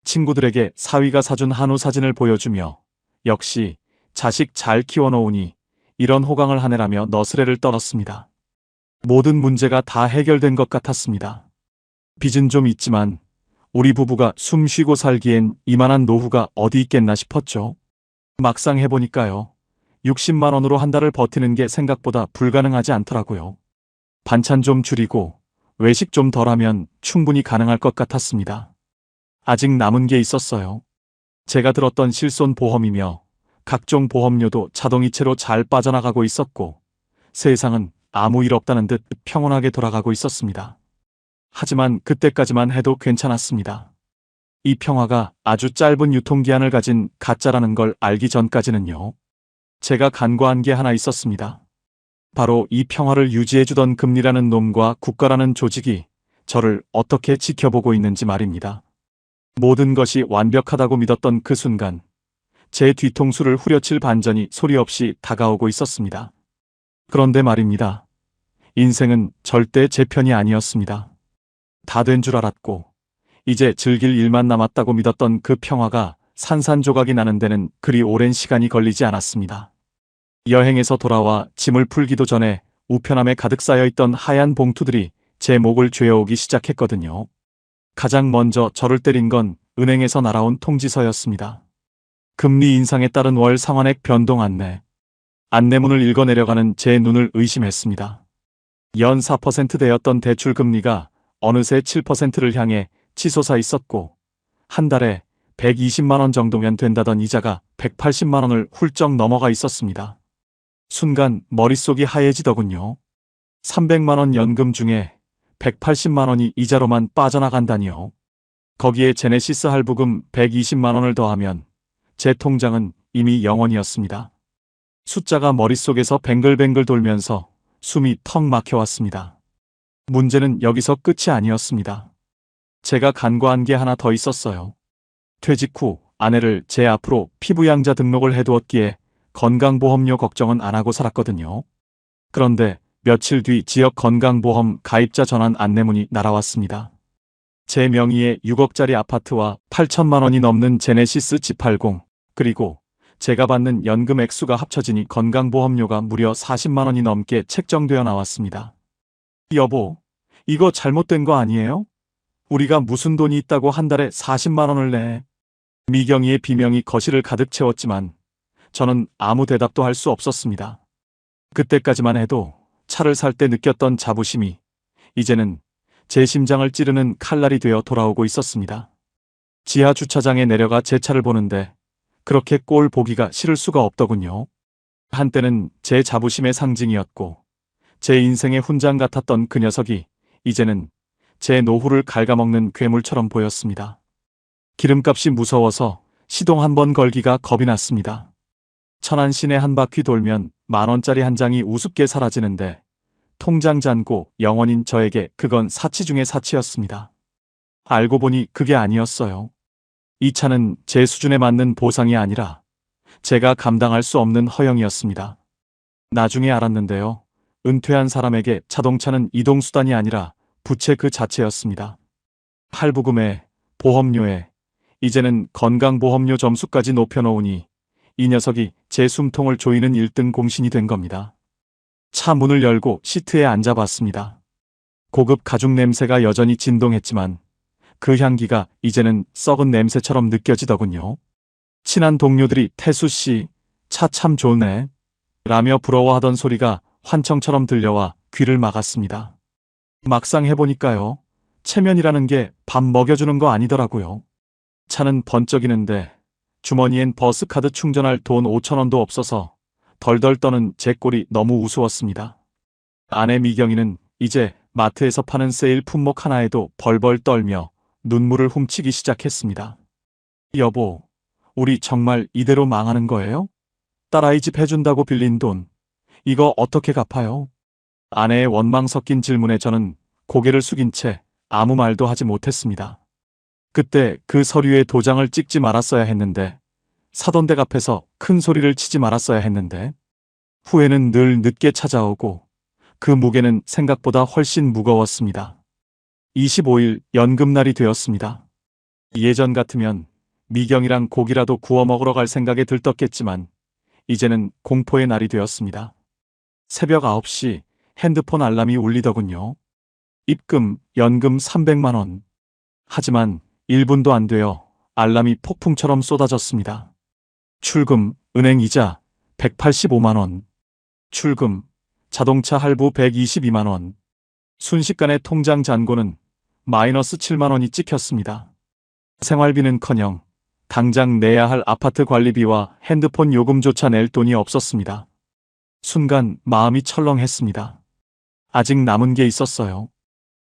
친구들에게 사위가 사준 한우 사진을 보여주며 역시 자식 잘 키워놓으니 이런 호강을 하네라며 너스레를 떨었습니다. 모든 문제가 다 해결된 것 같았습니다. 빚은 좀 있지만 우리 부부가 숨 쉬고 살기엔 이만한 노후가 어디 있겠나 싶었죠. 막상 해보니까요. 60만 원으로 한 달을 버티는 게 생각보다 불가능하지 않더라고요. 반찬 좀 줄이고 외식 좀 덜하면 충분히 가능할 것 같았습니다. 아직 남은 게 있었어요. 제가 들었던 실손보험이며 각종 보험료도 자동이체로 잘 빠져나가고 있었고 세상은 아무 일 없다는 듯 평온하게 돌아가고 있었습니다. 하지만 그때까지만 해도 괜찮았습니다. 이 평화가 아주 짧은 유통기한을 가진 가짜라는 걸 알기 전까지는요. 제가 간과한 게 하나 있었습니다. 바로 이 평화를 유지해주던 금리라는 놈과 국가라는 조직이 저를 어떻게 지켜보고 있는지 말입니다. 모든 것이 완벽하다고 믿었던 그 순간 제 뒤통수를 후려칠 반전이 소리 없이 다가오고 있었습니다. 그런데 말입니다. 인생은 절대 제 편이 아니었습니다. 다 된 줄 알았고 이제 즐길 일만 남았다고 믿었던 그 평화가 산산조각이 나는 데는 그리 오랜 시간이 걸리지 않았습니다. 여행에서 돌아와 짐을 풀기도 전에 우편함에 가득 쌓여있던 하얀 봉투들이 제 목을 죄어오기 시작했거든요. 가장 먼저 저를 때린 건 은행에서 날아온 통지서였습니다. 금리 인상에 따른 월 상환액 변동 안내. 안내문을 읽어 내려가는 제 눈을 의심했습니다. 연 4%대였던 대출 금리가 어느새 7%를 향해 치솟아 있었고 한 달에 120만 원 정도면 된다던 이자가 180만 원을 훌쩍 넘어가 있었습니다. 순간 머릿속이 하얘지더군요. 300만 원 연금 중에 180만 원이 이자로만 빠져나간다니요. 거기에 제네시스 할부금 120만 원을 더하면 제 통장은 이미 0원이었습니다. 숫자가 머릿속에서 뱅글뱅글 돌면서 숨이 턱 막혀왔습니다. 문제는 여기서 끝이 아니었습니다. 제가 간과한 게 하나 더 있었어요. 퇴직 후 아내를 제 앞으로 피부양자 등록을 해두었기에 건강보험료 걱정은 안 하고 살았거든요. 그런데 며칠 뒤 지역 건강보험 가입자 전환 안내문이 날아왔습니다. 제 명의의 6억짜리 아파트와 8천만 원이 넘는 제네시스 G80 그리고 제가 받는 연금 액수가 합쳐지니 건강보험료가 무려 40만 원이 넘게 책정되어 나왔습니다. 여보, 이거 잘못된 거 아니에요? 우리가 무슨 돈이 있다고 한 달에 40만 원을 내. 미경이의 비명이 거실을 가득 채웠지만 저는 아무 대답도 할 수 없었습니다. 그때까지만 해도 차를 살 때 느꼈던 자부심이 이제는 제 심장을 찌르는 칼날이 되어 돌아오고 있었습니다. 지하 주차장에 내려가 제 차를 보는데 그렇게 꼴 보기가 싫을 수가 없더군요. 한때는 제 자부심의 상징이었고 제 인생의 훈장 같았던 그 녀석이 이제는 제 노후를 갉아먹는 괴물처럼 보였습니다. 기름값이 무서워서 시동 한 번 걸기가 겁이 났습니다. 천안 시내 한 바퀴 돌면 10,000원짜리 한 장이 우습게 사라지는데 통장 잔고 0원인 저에게 그건 사치 중의 사치였습니다. 알고 보니 그게 아니었어요. 이 차는 제 수준에 맞는 보상이 아니라 제가 감당할 수 없는 허영이었습니다. 나중에 알았는데요. 은퇴한 사람에게 자동차는 이동수단이 아니라 부채 그 자체였습니다. 할부금에, 보험료에, 이제는 건강보험료 점수까지 높여놓으니 이 녀석이 제 숨통을 조이는 1등 공신이 된 겁니다. 차 문을 열고 시트에 앉아봤습니다. 고급 가죽 냄새가 여전히 진동했지만 그 향기가 이제는 썩은 냄새처럼 느껴지더군요. 친한 동료들이 태수 씨, 차 참 좋네 라며 부러워하던 소리가 환청처럼 들려와 귀를 막았습니다. 막상 해보니까요. 체면이라는 게 밥 먹여주는 거 아니더라고요. 차는 번쩍이는데 주머니엔 버스카드 충전할 돈 5,000원도 없어서 덜덜 떠는 제 꼴이 너무 우스웠습니다. 아내 미경이는 이제 마트에서 파는 세일 품목 하나에도 벌벌 떨며 눈물을 훔치기 시작했습니다. 여보, 우리 정말 이대로 망하는 거예요? 딸아이 집 해준다고 빌린 돈, 이거 어떻게 갚아요? 아내의 원망 섞인 질문에 저는 고개를 숙인 채 아무 말도 하지 못했습니다. 그때 그 서류에 도장을 찍지 말았어야 했는데, 사돈 댁 앞에서 큰 소리를 치지 말았어야 했는데, 후회는 늘 늦게 찾아오고 그 무게는 생각보다 훨씬 무거웠습니다. 25일 연금날이 되었습니다. 예전 같으면 미경이랑 고기라도 구워 먹으러 갈 생각에 들떴겠지만 이제는 공포의 날이 되었습니다. 새벽 9시 핸드폰 알람이 울리더군요. 입금 연금 300만 원. 하지만 1분도 안 되어 알람이 폭풍처럼 쏟아졌습니다. 출금 은행 이자 185만 원. 출금 자동차 할부 122만 원. 순식간에 통장 잔고는 마이너스 7만 원이 찍혔습니다. 생활비는커녕 당장 내야 할 아파트 관리비와 핸드폰 요금조차 낼 돈이 없었습니다. 순간 마음이 철렁했습니다. 아직 남은 게 있었어요.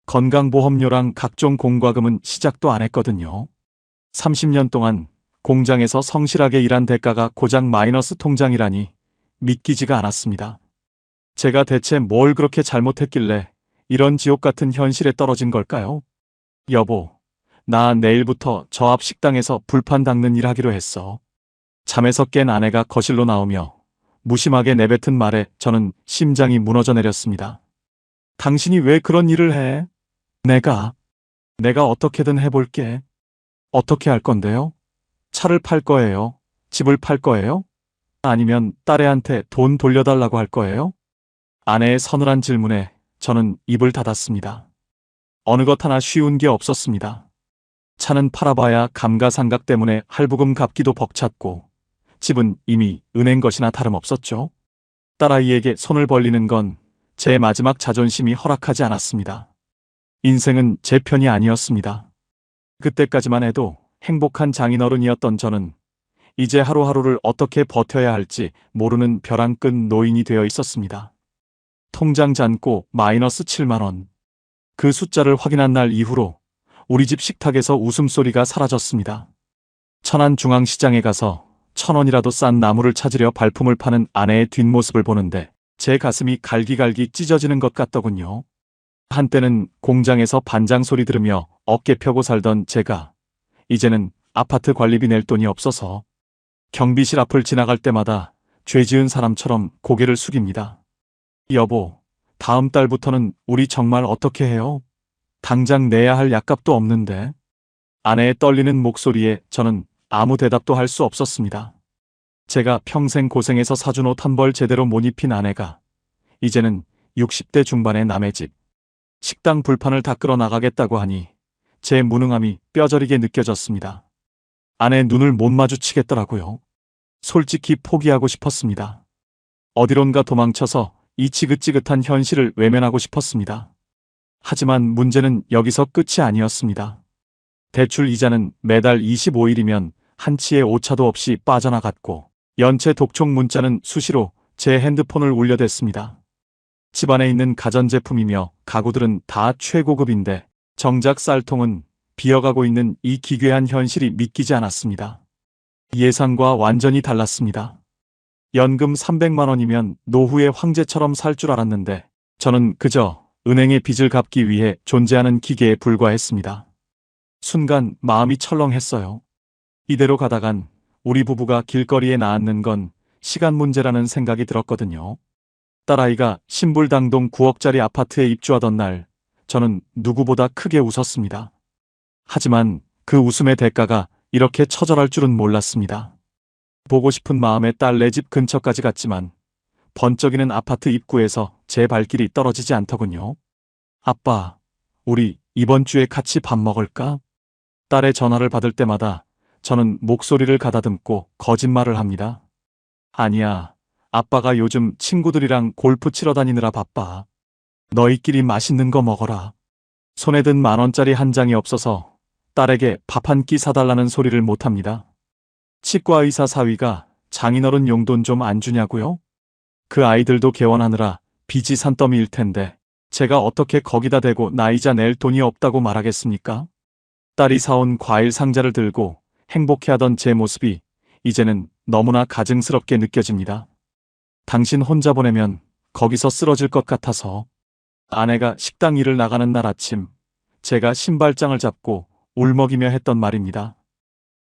건강보험료랑 각종 공과금은 시작도 안 했거든요. 30년 동안 공장에서 성실하게 일한 대가가 고작 마이너스 통장이라니 믿기지가 않았습니다. 제가 대체 뭘 그렇게 잘못했길래 이런 지옥 같은 현실에 떨어진 걸까요? 여보, 나 내일부터 저 앞 식당에서 불판 닦는 일 하기로 했어. 잠에서 깬 아내가 거실로 나오며 무심하게 내뱉은 말에 저는 심장이 무너져 내렸습니다. 당신이 왜 그런 일을 해? 내가 어떻게든 해볼게. 어떻게 할 건데요? 차를 팔 거예요? 집을 팔 거예요? 아니면 딸애한테 돈 돌려달라고 할 거예요? 아내의 서늘한 질문에 저는 입을 닫았습니다. 어느 것 하나 쉬운 게 없었습니다. 차는 팔아봐야 감가상각 때문에 할부금 갚기도 벅찼고 집은 이미 은행 것이나 다름없었죠. 딸아이에게 손을 벌리는 건 제 마지막 자존심이 허락하지 않았습니다. 인생은 제 편이 아니었습니다. 그때까지만 해도 행복한 장인어른이었던 저는 이제 하루하루를 어떻게 버텨야 할지 모르는 벼랑 끝 노인이 되어 있었습니다. 통장 잔고 마이너스 7만 원. 그 숫자를 확인한 날 이후로 우리 집 식탁에서 웃음소리가 사라졌습니다. 천안중앙시장에 가서 1,000원이라도 싼 나무를 찾으려 발품을 파는 아내의 뒷모습을 보는데 제 가슴이 갈기갈기 찢어지는 것 같더군요. 한때는 공장에서 반장 소리 들으며 어깨 펴고 살던 제가 이제는 아파트 관리비 낼 돈이 없어서 경비실 앞을 지나갈 때마다 죄 지은 사람처럼 고개를 숙입니다. 여보, 다음 달부터는 우리 정말 어떻게 해요? 당장 내야 할 약값도 없는데. 아내의 떨리는 목소리에 저는 아무 대답도 할 수 없었습니다. 제가 평생 고생해서 사준 옷 한 벌 제대로 못 입힌 아내가 이제는 60대 중반의 남의 집, 식당 불판을 닦으러 나가겠다고 하니 제 무능함이 뼈저리게 느껴졌습니다. 아내 눈을 못 마주치겠더라고요. 솔직히 포기하고 싶었습니다. 어디론가 도망쳐서 이 지긋지긋한 현실을 외면하고 싶었습니다. 하지만 문제는 여기서 끝이 아니었습니다. 대출 이자는 매달 25일이면 한치의 오차도 없이 빠져나갔고 연체 독촉 문자는 수시로 제 핸드폰을 울려댔습니다. 집안에 있는 가전제품이며 가구들은 다 최고급인데 정작 쌀통은 비어가고 있는 이 기괴한 현실이 믿기지 않았습니다. 예상과 완전히 달랐습니다. 연금 300만 원이면 노후의 황제처럼 살 줄 알았는데 저는 그저 은행의 빚을 갚기 위해 존재하는 기계에 불과했습니다. 순간 마음이 철렁했어요. 이대로 가다간 우리 부부가 길거리에 나앉는 건 시간 문제라는 생각이 들었거든요. 딸아이가 신불당동 9억짜리 아파트에 입주하던 날 저는 누구보다 크게 웃었습니다. 하지만 그 웃음의 대가가 이렇게 처절할 줄은 몰랐습니다. 보고 싶은 마음에 딸네 집 근처까지 갔지만 번쩍이는 아파트 입구에서 제 발길이 떨어지지 않더군요. 아빠, 우리 이번 주에 같이 밥 먹을까? 딸의 전화를 받을 때마다 저는 목소리를 가다듬고 거짓말을 합니다. 아니야, 아빠가 요즘 친구들이랑 골프 치러 다니느라 바빠. 너희끼리 맛있는 거 먹어라. 손에 든 10,000원짜리 한 장이 없어서 딸에게 밥 한 끼 사달라는 소리를 못합니다. 치과의사 사위가 장인어른 용돈 좀 안 주냐고요? 그 아이들도 개원하느라 빚이 산더미일 텐데 제가 어떻게 거기다 대고 나이자 낼 돈이 없다고 말하겠습니까? 딸이 사온 과일 상자를 들고 행복해하던 제 모습이 이제는 너무나 가증스럽게 느껴집니다. 당신 혼자 보내면 거기서 쓰러질 것 같아서. 아내가 식당 일을 나가는 날 아침 제가 신발장을 잡고 울먹이며 했던 말입니다.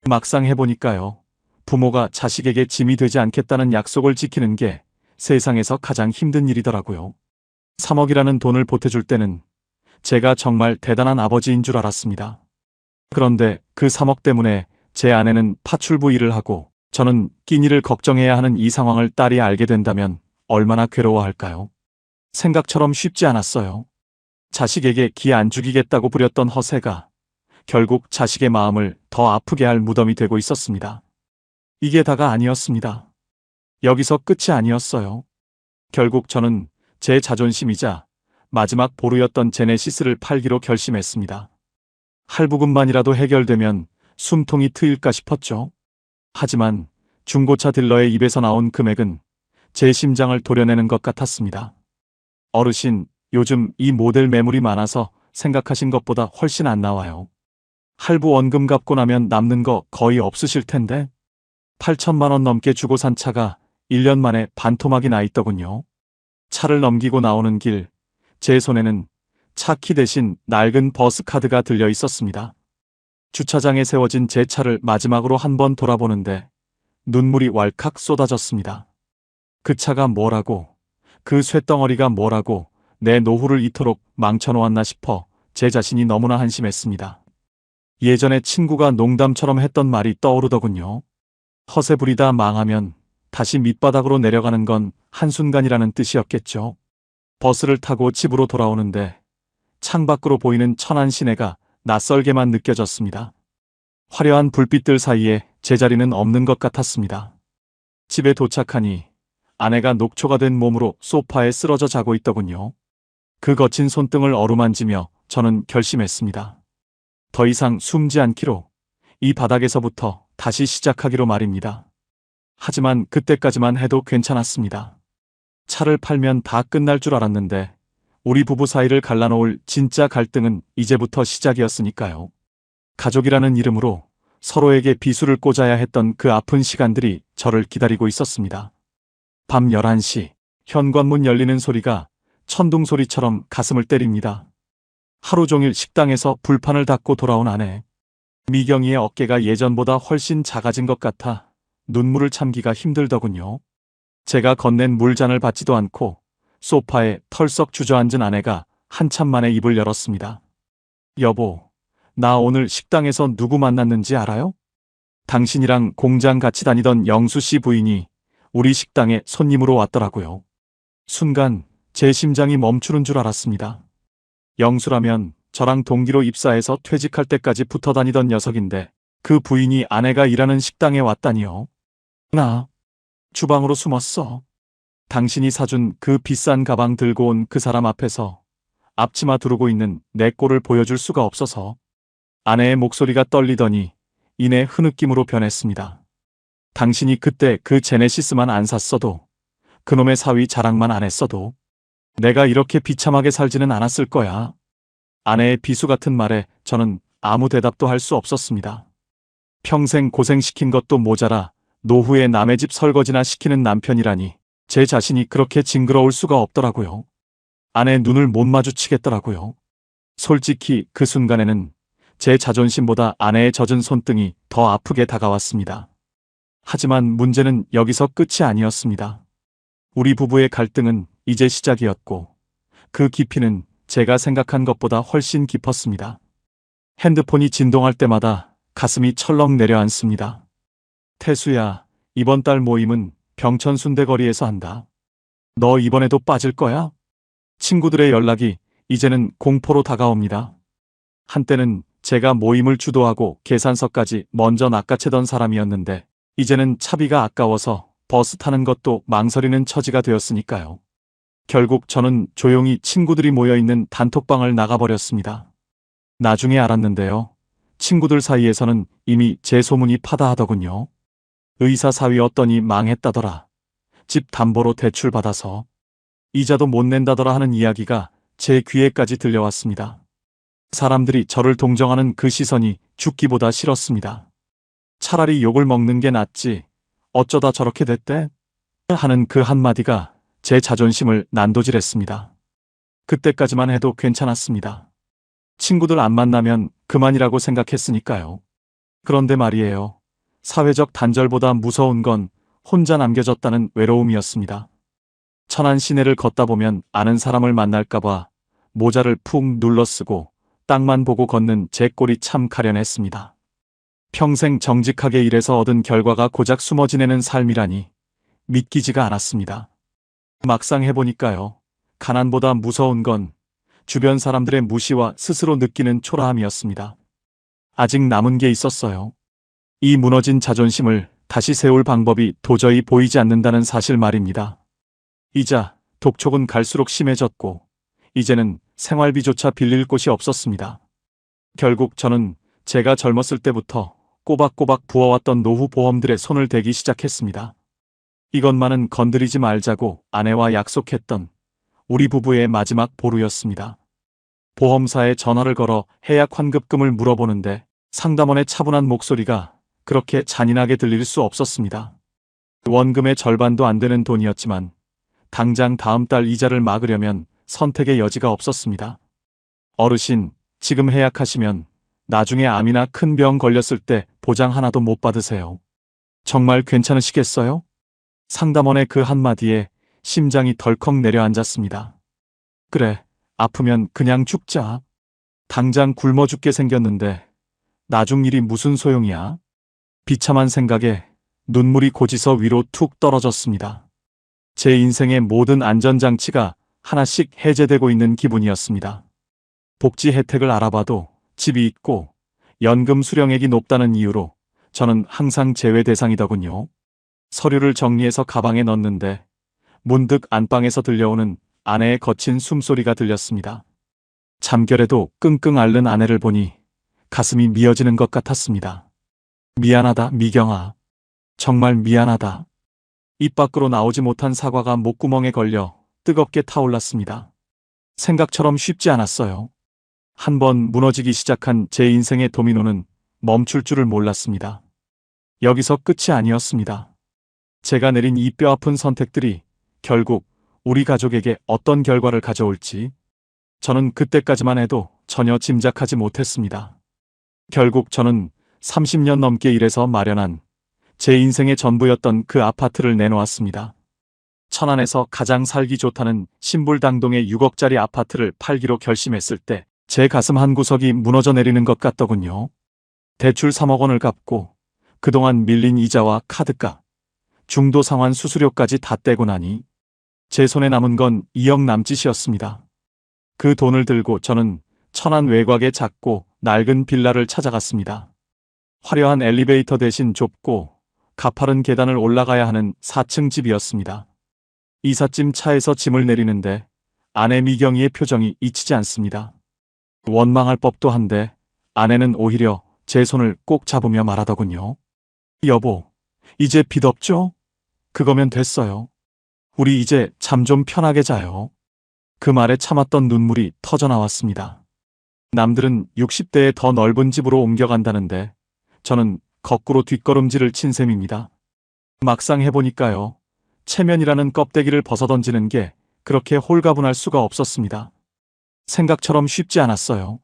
막상 해보니까요. 부모가 자식에게 짐이 되지 않겠다는 약속을 지키는 게 세상에서 가장 힘든 일이더라고요. 3억이라는 돈을 보태줄 때는 제가 정말 대단한 아버지인 줄 알았습니다. 그런데 그 3억 때문에 제 아내는 파출부 일을 하고 저는 끼니를 걱정해야 하는 이 상황을 딸이 알게 된다면 얼마나 괴로워할까요? 생각처럼 쉽지 않았어요. 자식에게 기 안 죽이겠다고 부렸던 허세가 결국 자식의 마음을 더 아프게 할 무덤이 되고 있었습니다. 이게 다가 아니었습니다. 여기서 끝이 아니었어요. 결국 저는 제 자존심이자 마지막 보루였던 제네시스를 팔기로 결심했습니다. 할부금만이라도 해결되면 숨통이 트일까 싶었죠. 하지만 중고차 딜러의 입에서 나온 금액은 제 심장을 도려내는 것 같았습니다. 어르신, 요즘 이 모델 매물이 많아서 생각하신 것보다 훨씬 안 나와요. 할부 원금 갚고 나면 남는 거 거의 없으실 텐데 8천만 원 넘게 주고 산 차가 1년 만에 반토막이 나 있더군요. 차를 넘기고 나오는 길, 제 손에는 차 키 대신 낡은 버스 카드가 들려 있었습니다. 주차장에 세워진 제 차를 마지막으로 한번 돌아보는데 눈물이 왈칵 쏟아졌습니다. 그 차가 뭐라고, 그 쇳덩어리가 뭐라고 내 노후를 이토록 망쳐놓았나 싶어 제 자신이 너무나 한심했습니다. 예전에 친구가 농담처럼 했던 말이 떠오르더군요. 허세 부리다 망하면 다시 밑바닥으로 내려가는 건 한순간이라는 뜻이었겠죠. 버스를 타고 집으로 돌아오는데 창밖으로 보이는 천안 시내가 낯설게만 느껴졌습니다. 화려한 불빛들 사이에 제 자리는 없는 것 같았습니다. 집에 도착하니 아내가 녹초가 된 몸으로 소파에 쓰러져 자고 있더군요. 그 거친 손등을 어루만지며 저는 결심했습니다. 더 이상 숨지 않기로, 이 바닥에서부터 다시 시작하기로 말입니다. 하지만 그때까지만 해도 괜찮았습니다. 차를 팔면 다 끝날 줄 알았는데 우리 부부 사이를 갈라놓을 진짜 갈등은 이제부터 시작이었으니까요. 가족이라는 이름으로 서로에게 비수를 꽂아야 했던 그 아픈 시간들이 저를 기다리고 있었습니다. 밤 11시, 현관문 열리는 소리가 천둥소리처럼 가슴을 때립니다. 하루 종일 식당에서 불판을 닫고 돌아온 아내. 미경이의 어깨가 예전보다 훨씬 작아진 것 같아 눈물을 참기가 힘들더군요. 제가 건넨 물잔을 받지도 않고 소파에 털썩 주저앉은 아내가 한참 만에 입을 열었습니다. 여보, 나 오늘 식당에서 누구 만났는지 알아요? 당신이랑 공장 같이 다니던 영수 씨 부인이 우리 식당에 손님으로 왔더라고요. 순간 제 심장이 멈추는 줄 알았습니다. 영수라면 저랑 동기로 입사해서 퇴직할 때까지 붙어 다니던 녀석인데 그 부인이 아내가 일하는 식당에 왔다니요. 나 주방으로 숨었어. 당신이 사준 그 비싼 가방 들고 온 그 사람 앞에서 앞치마 두르고 있는 내 꼴을 보여줄 수가 없어서. 아내의 목소리가 떨리더니 이내 흐느낌으로 변했습니다. 당신이 그때 그 제네시스만 안 샀어도, 그놈의 사위 자랑만 안 했어도 내가 이렇게 비참하게 살지는 않았을 거야. 아내의 비수 같은 말에 저는 아무 대답도 할 수 없었습니다. 평생 고생시킨 것도 모자라 노후에 남의 집 설거지나 시키는 남편이라니 제 자신이 그렇게 징그러울 수가 없더라고요. 아내 눈을 못 마주치겠더라고요. 솔직히 그 순간에는 제 자존심보다 아내의 젖은 손등이 더 아프게 다가왔습니다. 하지만 문제는 여기서 끝이 아니었습니다. 우리 부부의 갈등은 이제 시작이었고 그 깊이는 제가 생각한 것보다 훨씬 깊었습니다. 핸드폰이 진동할 때마다 가슴이 철렁 내려앉습니다. 태수야, 이번 달 모임은 병천 순대거리에서 한다. 너 이번에도 빠질 거야? 친구들의 연락이 이제는 공포로 다가옵니다. 한때는 제가 모임을 주도하고 계산서까지 먼저 낚아채던 사람이었는데 이제는 차비가 아까워서 버스 타는 것도 망설이는 처지가 되었으니까요. 결국 저는 조용히 친구들이 모여있는 단톡방을 나가버렸습니다. 나중에 알았는데요. 친구들 사이에서는 이미 제 소문이 파다하더군요. 의사 사위였더니 망했다더라. 집 담보로 대출 받아서 이자도 못 낸다더라 하는 이야기가 제 귀에까지 들려왔습니다. 사람들이 저를 동정하는 그 시선이 죽기보다 싫었습니다. 차라리 욕을 먹는 게 낫지. 어쩌다 저렇게 됐대? 하는 그 한마디가 제 자존심을 난도질했습니다. 그때까지만 해도 괜찮았습니다. 친구들 안 만나면 그만이라고 생각했으니까요. 그런데 말이에요. 사회적 단절보다 무서운 건 혼자 남겨졌다는 외로움이었습니다. 천안 시내를 걷다 보면 아는 사람을 만날까봐 모자를 푹 눌러쓰고 땅만 보고 걷는 제 꼴이 참 가련했습니다. 평생 정직하게 일해서 얻은 결과가 고작 숨어 지내는 삶이라니 믿기지가 않았습니다. 막상 해보니까요. 가난보다 무서운 건 주변 사람들의 무시와 스스로 느끼는 초라함이었습니다. 아직 남은 게 있었어요. 이 무너진 자존심을 다시 세울 방법이 도저히 보이지 않는다는 사실 말입니다. 이자 독촉은 갈수록 심해졌고 이제는 생활비조차 빌릴 곳이 없었습니다. 결국 저는 제가 젊었을 때부터 꼬박꼬박 부어왔던 노후 보험들의 손을 대기 시작했습니다. 이것만은 건드리지 말자고 아내와 약속했던 우리 부부의 마지막 보루였습니다. 보험사에 전화를 걸어 해약 환급금을 물어보는데 상담원의 차분한 목소리가 그렇게 잔인하게 들릴 수 없었습니다. 원금의 절반도 안 되는 돈이었지만 당장 다음 달 이자를 막으려면 선택의 여지가 없었습니다. 어르신, 지금 해약하시면 나중에 암이나 큰 병 걸렸을 때 보장 하나도 못 받으세요. 정말 괜찮으시겠어요? 상담원의 그 한마디에 심장이 덜컥 내려앉았습니다. 그래, 아프면 그냥 죽자. 당장 굶어 죽게 생겼는데 나중 일이 무슨 소용이야? 비참한 생각에 눈물이 고지서 위로 툭 떨어졌습니다. 제 인생의 모든 안전장치가 하나씩 해제되고 있는 기분이었습니다. 복지 혜택을 알아봐도 집이 있고 연금 수령액이 높다는 이유로 저는 항상 제외 대상이더군요. 서류를 정리해서 가방에 넣는데 문득 안방에서 들려오는 아내의 거친 숨소리가 들렸습니다. 잠결에도 끙끙 앓는 아내를 보니 가슴이 미어지는 것 같았습니다. 미안하다, 미경아. 정말 미안하다. 입 밖으로 나오지 못한 사과가 목구멍에 걸려 뜨겁게 타올랐습니다. 생각처럼 쉽지 않았어요. 한번 무너지기 시작한 제 인생의 도미노는 멈출 줄을 몰랐습니다. 여기서 끝이 아니었습니다. 제가 내린 이 뼈아픈 선택들이 결국 우리 가족에게 어떤 결과를 가져올지 저는 그때까지만 해도 전혀 짐작하지 못했습니다. 결국 저는 30년 넘게 일해서 마련한 제 인생의 전부였던 그 아파트를 내놓았습니다. 천안에서 가장 살기 좋다는 신불당동의 6억짜리 아파트를 팔기로 결심했을 때 제 가슴 한 구석이 무너져 내리는 것 같더군요. 대출 3억 원을 갚고 그동안 밀린 이자와 카드값, 중도 상환 수수료까지 다 떼고 나니 제 손에 남은 건 2억 남짓이었습니다. 그 돈을 들고 저는 천안 외곽의 작고 낡은 빌라를 찾아갔습니다. 화려한 엘리베이터 대신 좁고 가파른 계단을 올라가야 하는 4층 집이었습니다. 이삿짐 차에서 짐을 내리는데 아내 미경이의 표정이 잊히지 않습니다. 원망할 법도 한데 아내는 오히려 제 손을 꼭 잡으며 말하더군요. 여보, 이제 빚 없죠? 그거면 됐어요. 우리 이제 잠 좀 편하게 자요. 그 말에 참았던 눈물이 터져나왔습니다. 남들은 60대에 더 넓은 집으로 옮겨간다는데 저는 거꾸로 뒷걸음질을 친 셈입니다. 막상 해보니까요. 체면이라는 껍데기를 벗어던지는 게 그렇게 홀가분할 수가 없었습니다. 생각처럼 쉽지 않았어요.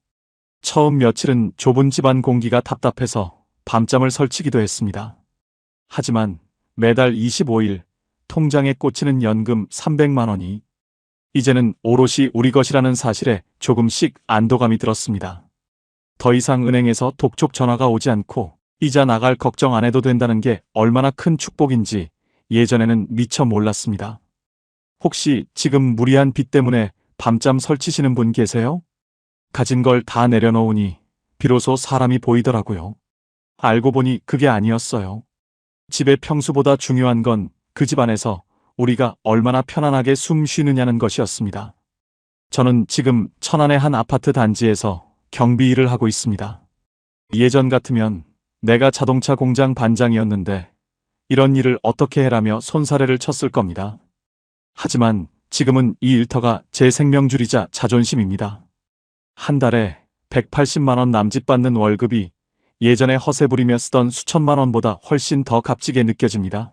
처음 며칠은 좁은 집안 공기가 답답해서 밤잠을 설치기도 했습니다. 하지만 매달 25일 통장에 꽂히는 연금 300만 원이 이제는 오롯이 우리 것이라는 사실에 조금씩 안도감이 들었습니다. 더 이상 은행에서 독촉 전화가 오지 않고 이자 나갈 걱정 안 해도 된다는 게 얼마나 큰 축복인지 예전에는 미처 몰랐습니다. 혹시 지금 무리한 빚 때문에 밤잠 설치시는 분 계세요? 가진 걸 다 내려놓으니 비로소 사람이 보이더라고요. 알고 보니 그게 아니었어요. 집의 평수보다 중요한 건 그 집안에서 우리가 얼마나 편안하게 숨 쉬느냐는 것이었습니다. 저는 지금 천안의 한 아파트 단지에서 경비 일을 하고 있습니다. 예전 같으면 내가 자동차 공장 반장이었는데 이런 일을 어떻게 해라며 손사래를 쳤을 겁니다. 하지만 지금은 이 일터가 제 생명줄이자 자존심입니다. 한 달에 180만 원 남짓 받는 월급이 예전에 허세 부리며 쓰던 수천만 원보다 훨씬 더 값지게 느껴집니다.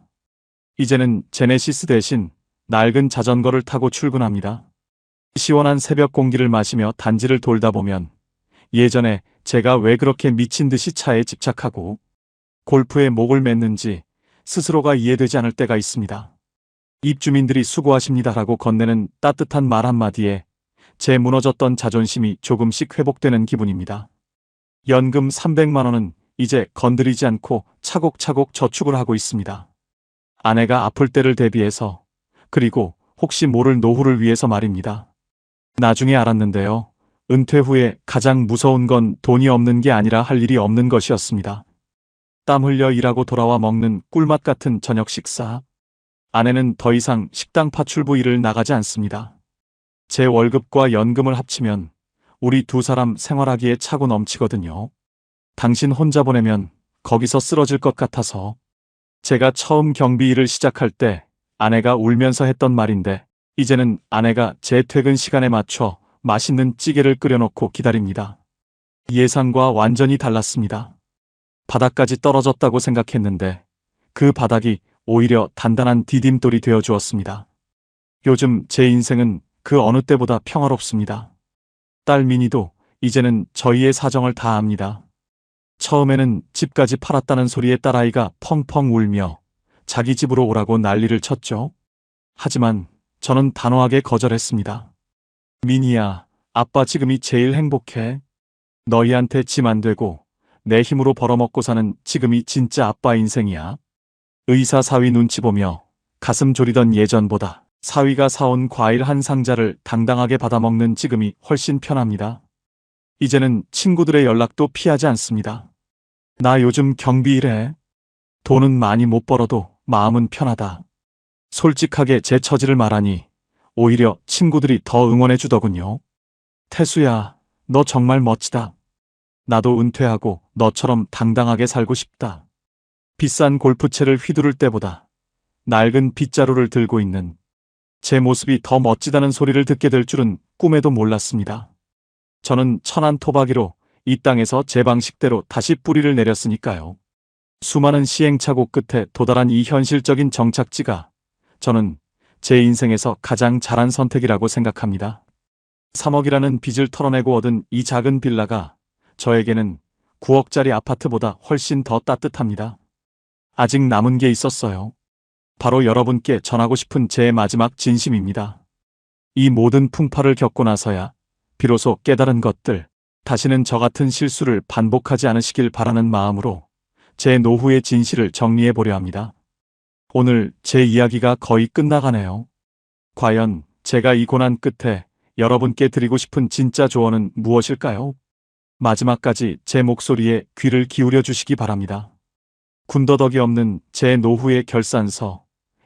이제는 제네시스 대신 낡은 자전거를 타고 출근합니다. 시원한 새벽 공기를 마시며 단지를 돌다 보면 예전에 제가 왜 그렇게 미친 듯이 차에 집착하고 골프에 목을 맸는지 스스로가 이해되지 않을 때가 있습니다. 입주민들이 수고하십니다라고 건네는 따뜻한 말 한마디에 제 무너졌던 자존심이 조금씩 회복되는 기분입니다. 연금 300만 원은 이제 건드리지 않고 차곡차곡 저축을 하고 있습니다. 아내가 아플 때를 대비해서, 그리고 혹시 모를 노후를 위해서 말입니다. 나중에 알았는데요. 은퇴 후에 가장 무서운 건 돈이 없는 게 아니라 할 일이 없는 것이었습니다. 땀 흘려 일하고 돌아와 먹는 꿀맛 같은 저녁 식사. 아내는 더 이상 식당 파출부 일을 나가지 않습니다. 제 월급과 연금을 합치면 우리 두 사람 생활하기에 차고 넘치거든요. 당신 혼자 보내면 거기서 쓰러질 것 같아서. 제가 처음 경비 일을 시작할 때 아내가 울면서 했던 말인데 이제는 아내가 제 퇴근 시간에 맞춰 맛있는 찌개를 끓여놓고 기다립니다. 예상과 완전히 달랐습니다. 바닥까지 떨어졌다고 생각했는데 그 바닥이 오히려 단단한 디딤돌이 되어 주었습니다. 요즘 제 인생은 그 어느 때보다 평화롭습니다. 딸 미니도 이제는 저희의 사정을 다 압니다. 처음에는 집까지 팔았다는 소리에 딸아이가 펑펑 울며 자기 집으로 오라고 난리를 쳤죠. 하지만 저는 단호하게 거절했습니다. 미니야, 아빠 지금이 제일 행복해. 너희한테 짐 안 되고 내 힘으로 벌어먹고 사는 지금이 진짜 아빠 인생이야. 의사 사위 눈치 보며 가슴 졸이던 예전보다 사위가 사온 과일 한 상자를 당당하게 받아먹는 지금이 훨씬 편합니다. 이제는 친구들의 연락도 피하지 않습니다. 나 요즘 경비 일해. 돈은 많이 못 벌어도 마음은 편하다. 솔직하게 제 처지를 말하니 오히려 친구들이 더 응원해 주더군요. 태수야, 너 정말 멋지다. 나도 은퇴하고 너처럼 당당하게 살고 싶다. 비싼 골프채를 휘두를 때보다 낡은 빗자루를 들고 있는 제 모습이 더 멋지다는 소리를 듣게 될 줄은 꿈에도 몰랐습니다. 저는 천안 토박이로 이 땅에서 제 방식대로 다시 뿌리를 내렸으니까요. 수많은 시행착오 끝에 도달한 이 현실적인 정착지가 저는 제 인생에서 가장 잘한 선택이라고 생각합니다. 3억이라는 빚을 털어내고 얻은 이 작은 빌라가 저에게는 9억짜리 아파트보다 훨씬 더 따뜻합니다. 아직 남은 게 있었어요. 바로 여러분께 전하고 싶은 제 마지막 진심입니다. 이 모든 풍파를 겪고 나서야 비로소 깨달은 것들, 다시는 저 같은 실수를 반복하지 않으시길 바라는 마음으로 제 노후의 진실을 정리해 보려 합니다. 오늘 제 이야기가 거의 끝나가네요. 과연 제가 이 고난 끝에 여러분께 드리고 싶은 진짜 조언은 무엇일까요? 마지막까지 제 목소리에 귀를 기울여 주시기 바랍니다. 군더더기 없는 제 노후의 결산서,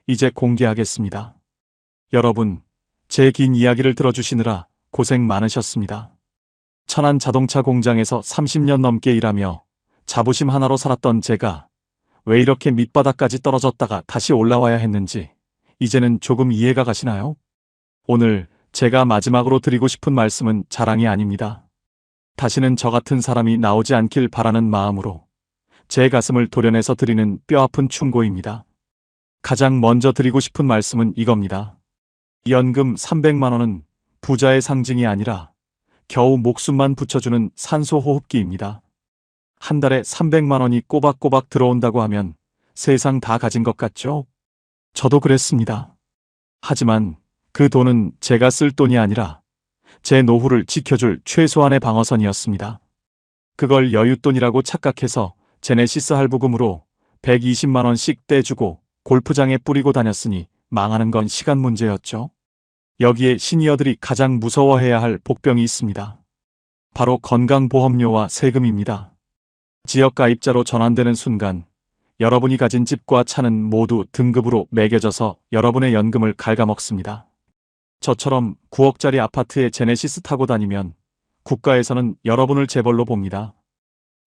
이제 공개하겠습니다. 여러분, 제 긴 이야기를 들어주시느라 고생 많으셨습니다. 천안 자동차 공장에서 30년 넘게 일하며 자부심 하나로 살았던 제가 왜 이렇게 밑바닥까지 떨어졌다가 다시 올라와야 했는지 이제는 조금 이해가 가시나요? 오늘 제가 마지막으로 드리고 싶은 말씀은 자랑이 아닙니다. 다시는 저 같은 사람이 나오지 않길 바라는 마음으로 제 가슴을 도려내서 드리는 뼈아픈 충고입니다. 가장 먼저 드리고 싶은 말씀은 이겁니다. 연금 300만 원은 부자의 상징이 아니라 겨우 목숨만 붙여주는 산소호흡기입니다. 한 달에 300만 원이 꼬박꼬박 들어온다고 하면 세상 다 가진 것 같죠? 저도 그랬습니다. 하지만 그 돈은 제가 쓸 돈이 아니라 제 노후를 지켜줄 최소한의 방어선이었습니다. 그걸 여윳돈이라고 착각해서 제네시스 할부금으로 120만 원씩 떼주고 골프장에 뿌리고 다녔으니 망하는 건 시간 문제였죠. 여기에 시니어들이 가장 무서워해야 할 복병이 있습니다. 바로 건강보험료와 세금입니다. 지역가입자로 전환되는 순간 여러분이 가진 집과 차는 모두 등급으로 매겨져서 여러분의 연금을 갉아먹습니다. 저처럼 9억짜리 아파트에 제네시스 타고 다니면 국가에서는 여러분을 재벌로 봅니다.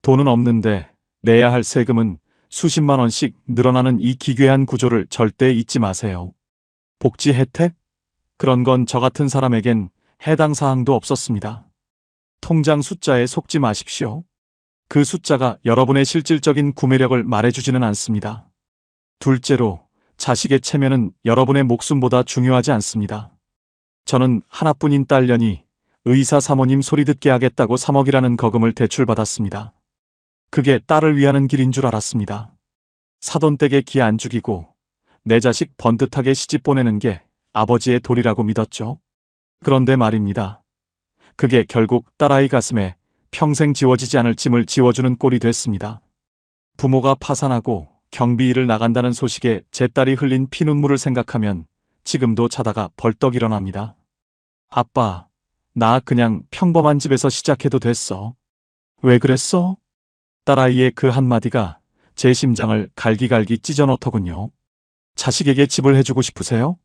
돈은 없는데 내야 할 세금은 수십만 원씩 늘어나는 이 기괴한 구조를 절대 잊지 마세요. 복지 혜택? 그런 건 저 같은 사람에겐 해당 사항도 없었습니다. 통장 숫자에 속지 마십시오. 그 숫자가 여러분의 실질적인 구매력을 말해주지는 않습니다. 둘째로, 자식의 체면은 여러분의 목숨보다 중요하지 않습니다. 저는 하나뿐인 딸년이 의사 사모님 소리 듣게 하겠다고 3억이라는 거금을 대출받았습니다. 그게 딸을 위하는 길인 줄 알았습니다. 사돈댁에 기 안 죽이고 내 자식 번듯하게 시집 보내는 게 아버지의 도리라고 믿었죠. 그런데 말입니다. 그게 결국 딸아이 가슴에 평생 지워지지 않을 짐을 지워주는 꼴이 됐습니다. 부모가 파산하고 경비일을 나간다는 소식에 제 딸이 흘린 피눈물을 생각하면 지금도 자다가 벌떡 일어납니다. 아빠, 나 그냥 평범한 집에서 시작해도 됐어. 왜 그랬어? 딸아이의 그 한마디가 제 심장을 갈기갈기 찢어놓더군요. 자식에게 집을 해주고 싶으세요?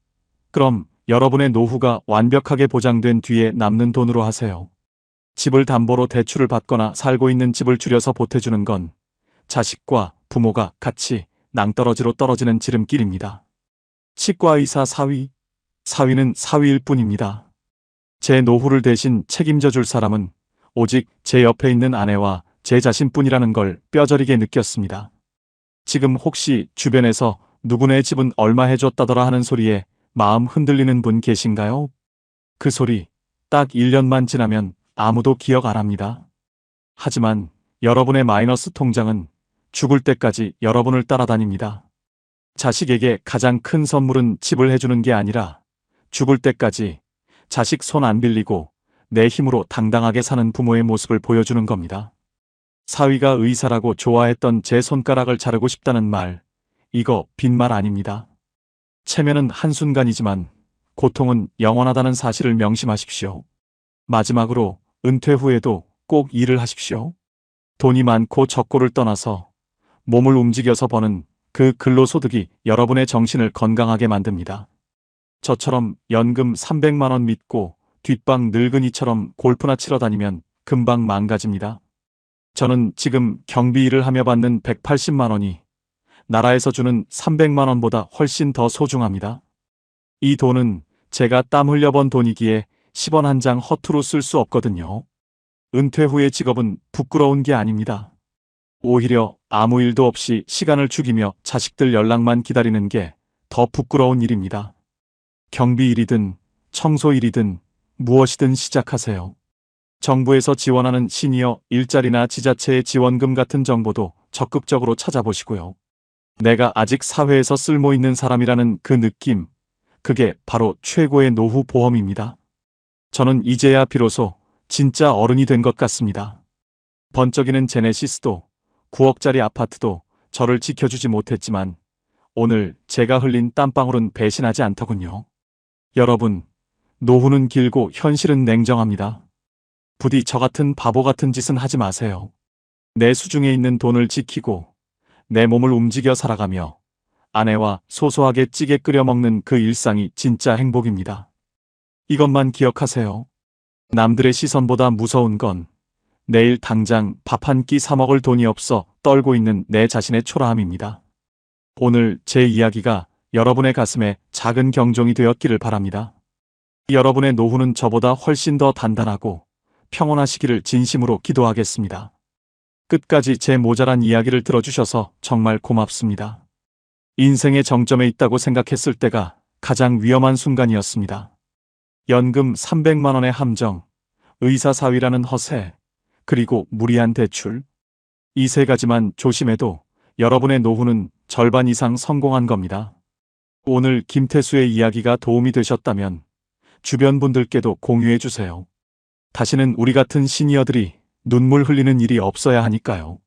그럼 여러분의 노후가 완벽하게 보장된 뒤에 남는 돈으로 하세요. 집을 담보로 대출을 받거나 살고 있는 집을 줄여서 보태주는 건 자식과 부모가 같이 낭떠러지로 떨어지는 지름길입니다. 치과의사 사위, 사위는 사위일 뿐입니다. 제 노후를 대신 책임져 줄 사람은 오직 제 옆에 있는 아내와 제 자신뿐이라는 걸 뼈저리게 느꼈습니다. 지금 혹시 주변에서 누구네 집은 얼마 해줬다더라 하는 소리에 마음 흔들리는 분 계신가요? 그 소리 딱 1년만 지나면 아무도 기억 안 합니다. 하지만 여러분의 마이너스 통장은 죽을 때까지 여러분을 따라다닙니다. 자식에게 가장 큰 선물은 집을 해주는 게 아니라 죽을 때까지 자식 손 안 빌리고 내 힘으로 당당하게 사는 부모의 모습을 보여주는 겁니다. 사위가 의사라고 좋아했던 제 손가락을 자르고 싶다는 말, 이거 빈말 아닙니다. 체면은 한순간이지만 고통은 영원하다는 사실을 명심하십시오. 마지막으로 은퇴 후에도 꼭 일을 하십시오. 돈이 많고 적고를 떠나서 몸을 움직여서 버는 그 근로소득이 여러분의 정신을 건강하게 만듭니다. 저처럼 연금 300만 원 믿고 뒷방 늙은이처럼 골프나 치러 다니면 금방 망가집니다. 저는 지금 경비 일을 하며 받는 180만 원이 나라에서 주는 300만 원보다 훨씬 더 소중합니다. 이 돈은 제가 땀 흘려 번 돈이기에 10원 한 장 허투루 쓸 수 없거든요. 은퇴 후의 직업은 부끄러운 게 아닙니다. 오히려 아무 일도 없이 시간을 죽이며 자식들 연락만 기다리는 게 더 부끄러운 일입니다. 경비 일이든 청소 일이든 무엇이든 시작하세요. 정부에서 지원하는 시니어 일자리나 지자체의 지원금 같은 정보도 적극적으로 찾아보시고요. 내가 아직 사회에서 쓸모 있는 사람이라는 그 느낌, 그게 바로 최고의 노후 보험입니다. 저는 이제야 비로소 진짜 어른이 된 것 같습니다. 번쩍이는 제네시스도 9억짜리 아파트도 저를 지켜주지 못했지만 오늘 제가 흘린 땀방울은 배신하지 않더군요. 여러분, 노후는 길고 현실은 냉정합니다. 부디 저 같은 바보 같은 짓은 하지 마세요. 내 수중에 있는 돈을 지키고 내 몸을 움직여 살아가며 아내와 소소하게 찌개 끓여 먹는 그 일상이 진짜 행복입니다. 이것만 기억하세요. 남들의 시선보다 무서운 건 내일 당장 밥 한 끼 사 먹을 돈이 없어 떨고 있는 내 자신의 초라함입니다. 오늘 제 이야기가 여러분의 가슴에 작은 경종이 되었기를 바랍니다. 여러분의 노후는 저보다 훨씬 더 단단하고 평온하시기를 진심으로 기도하겠습니다. 끝까지 제 모자란 이야기를 들어주셔서 정말 고맙습니다. 인생의 정점에 있다고 생각했을 때가 가장 위험한 순간이었습니다. 연금 300만 원의 함정, 의사 사위라는 허세, 그리고 무리한 대출. 이 세 가지만 조심해도 여러분의 노후는 절반 이상 성공한 겁니다. 오늘 김태수의 이야기가 도움이 되셨다면 주변 분들께도 공유해 주세요. 다시는 우리 같은 시니어들이 눈물 흘리는 일이 없어야 하니까요.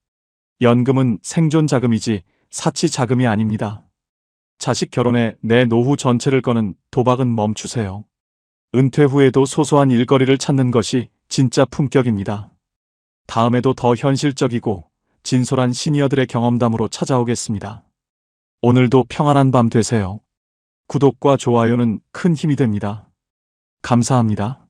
연금은 생존 자금이지 사치 자금이 아닙니다. 자식 결혼에 내 노후 전체를 거는 도박은 멈추세요. 은퇴 후에도 소소한 일거리를 찾는 것이 진짜 품격입니다. 다음에도 더 현실적이고 진솔한 시니어들의 경험담으로 찾아오겠습니다. 오늘도 평안한 밤 되세요. 구독과 좋아요는 큰 힘이 됩니다. 감사합니다.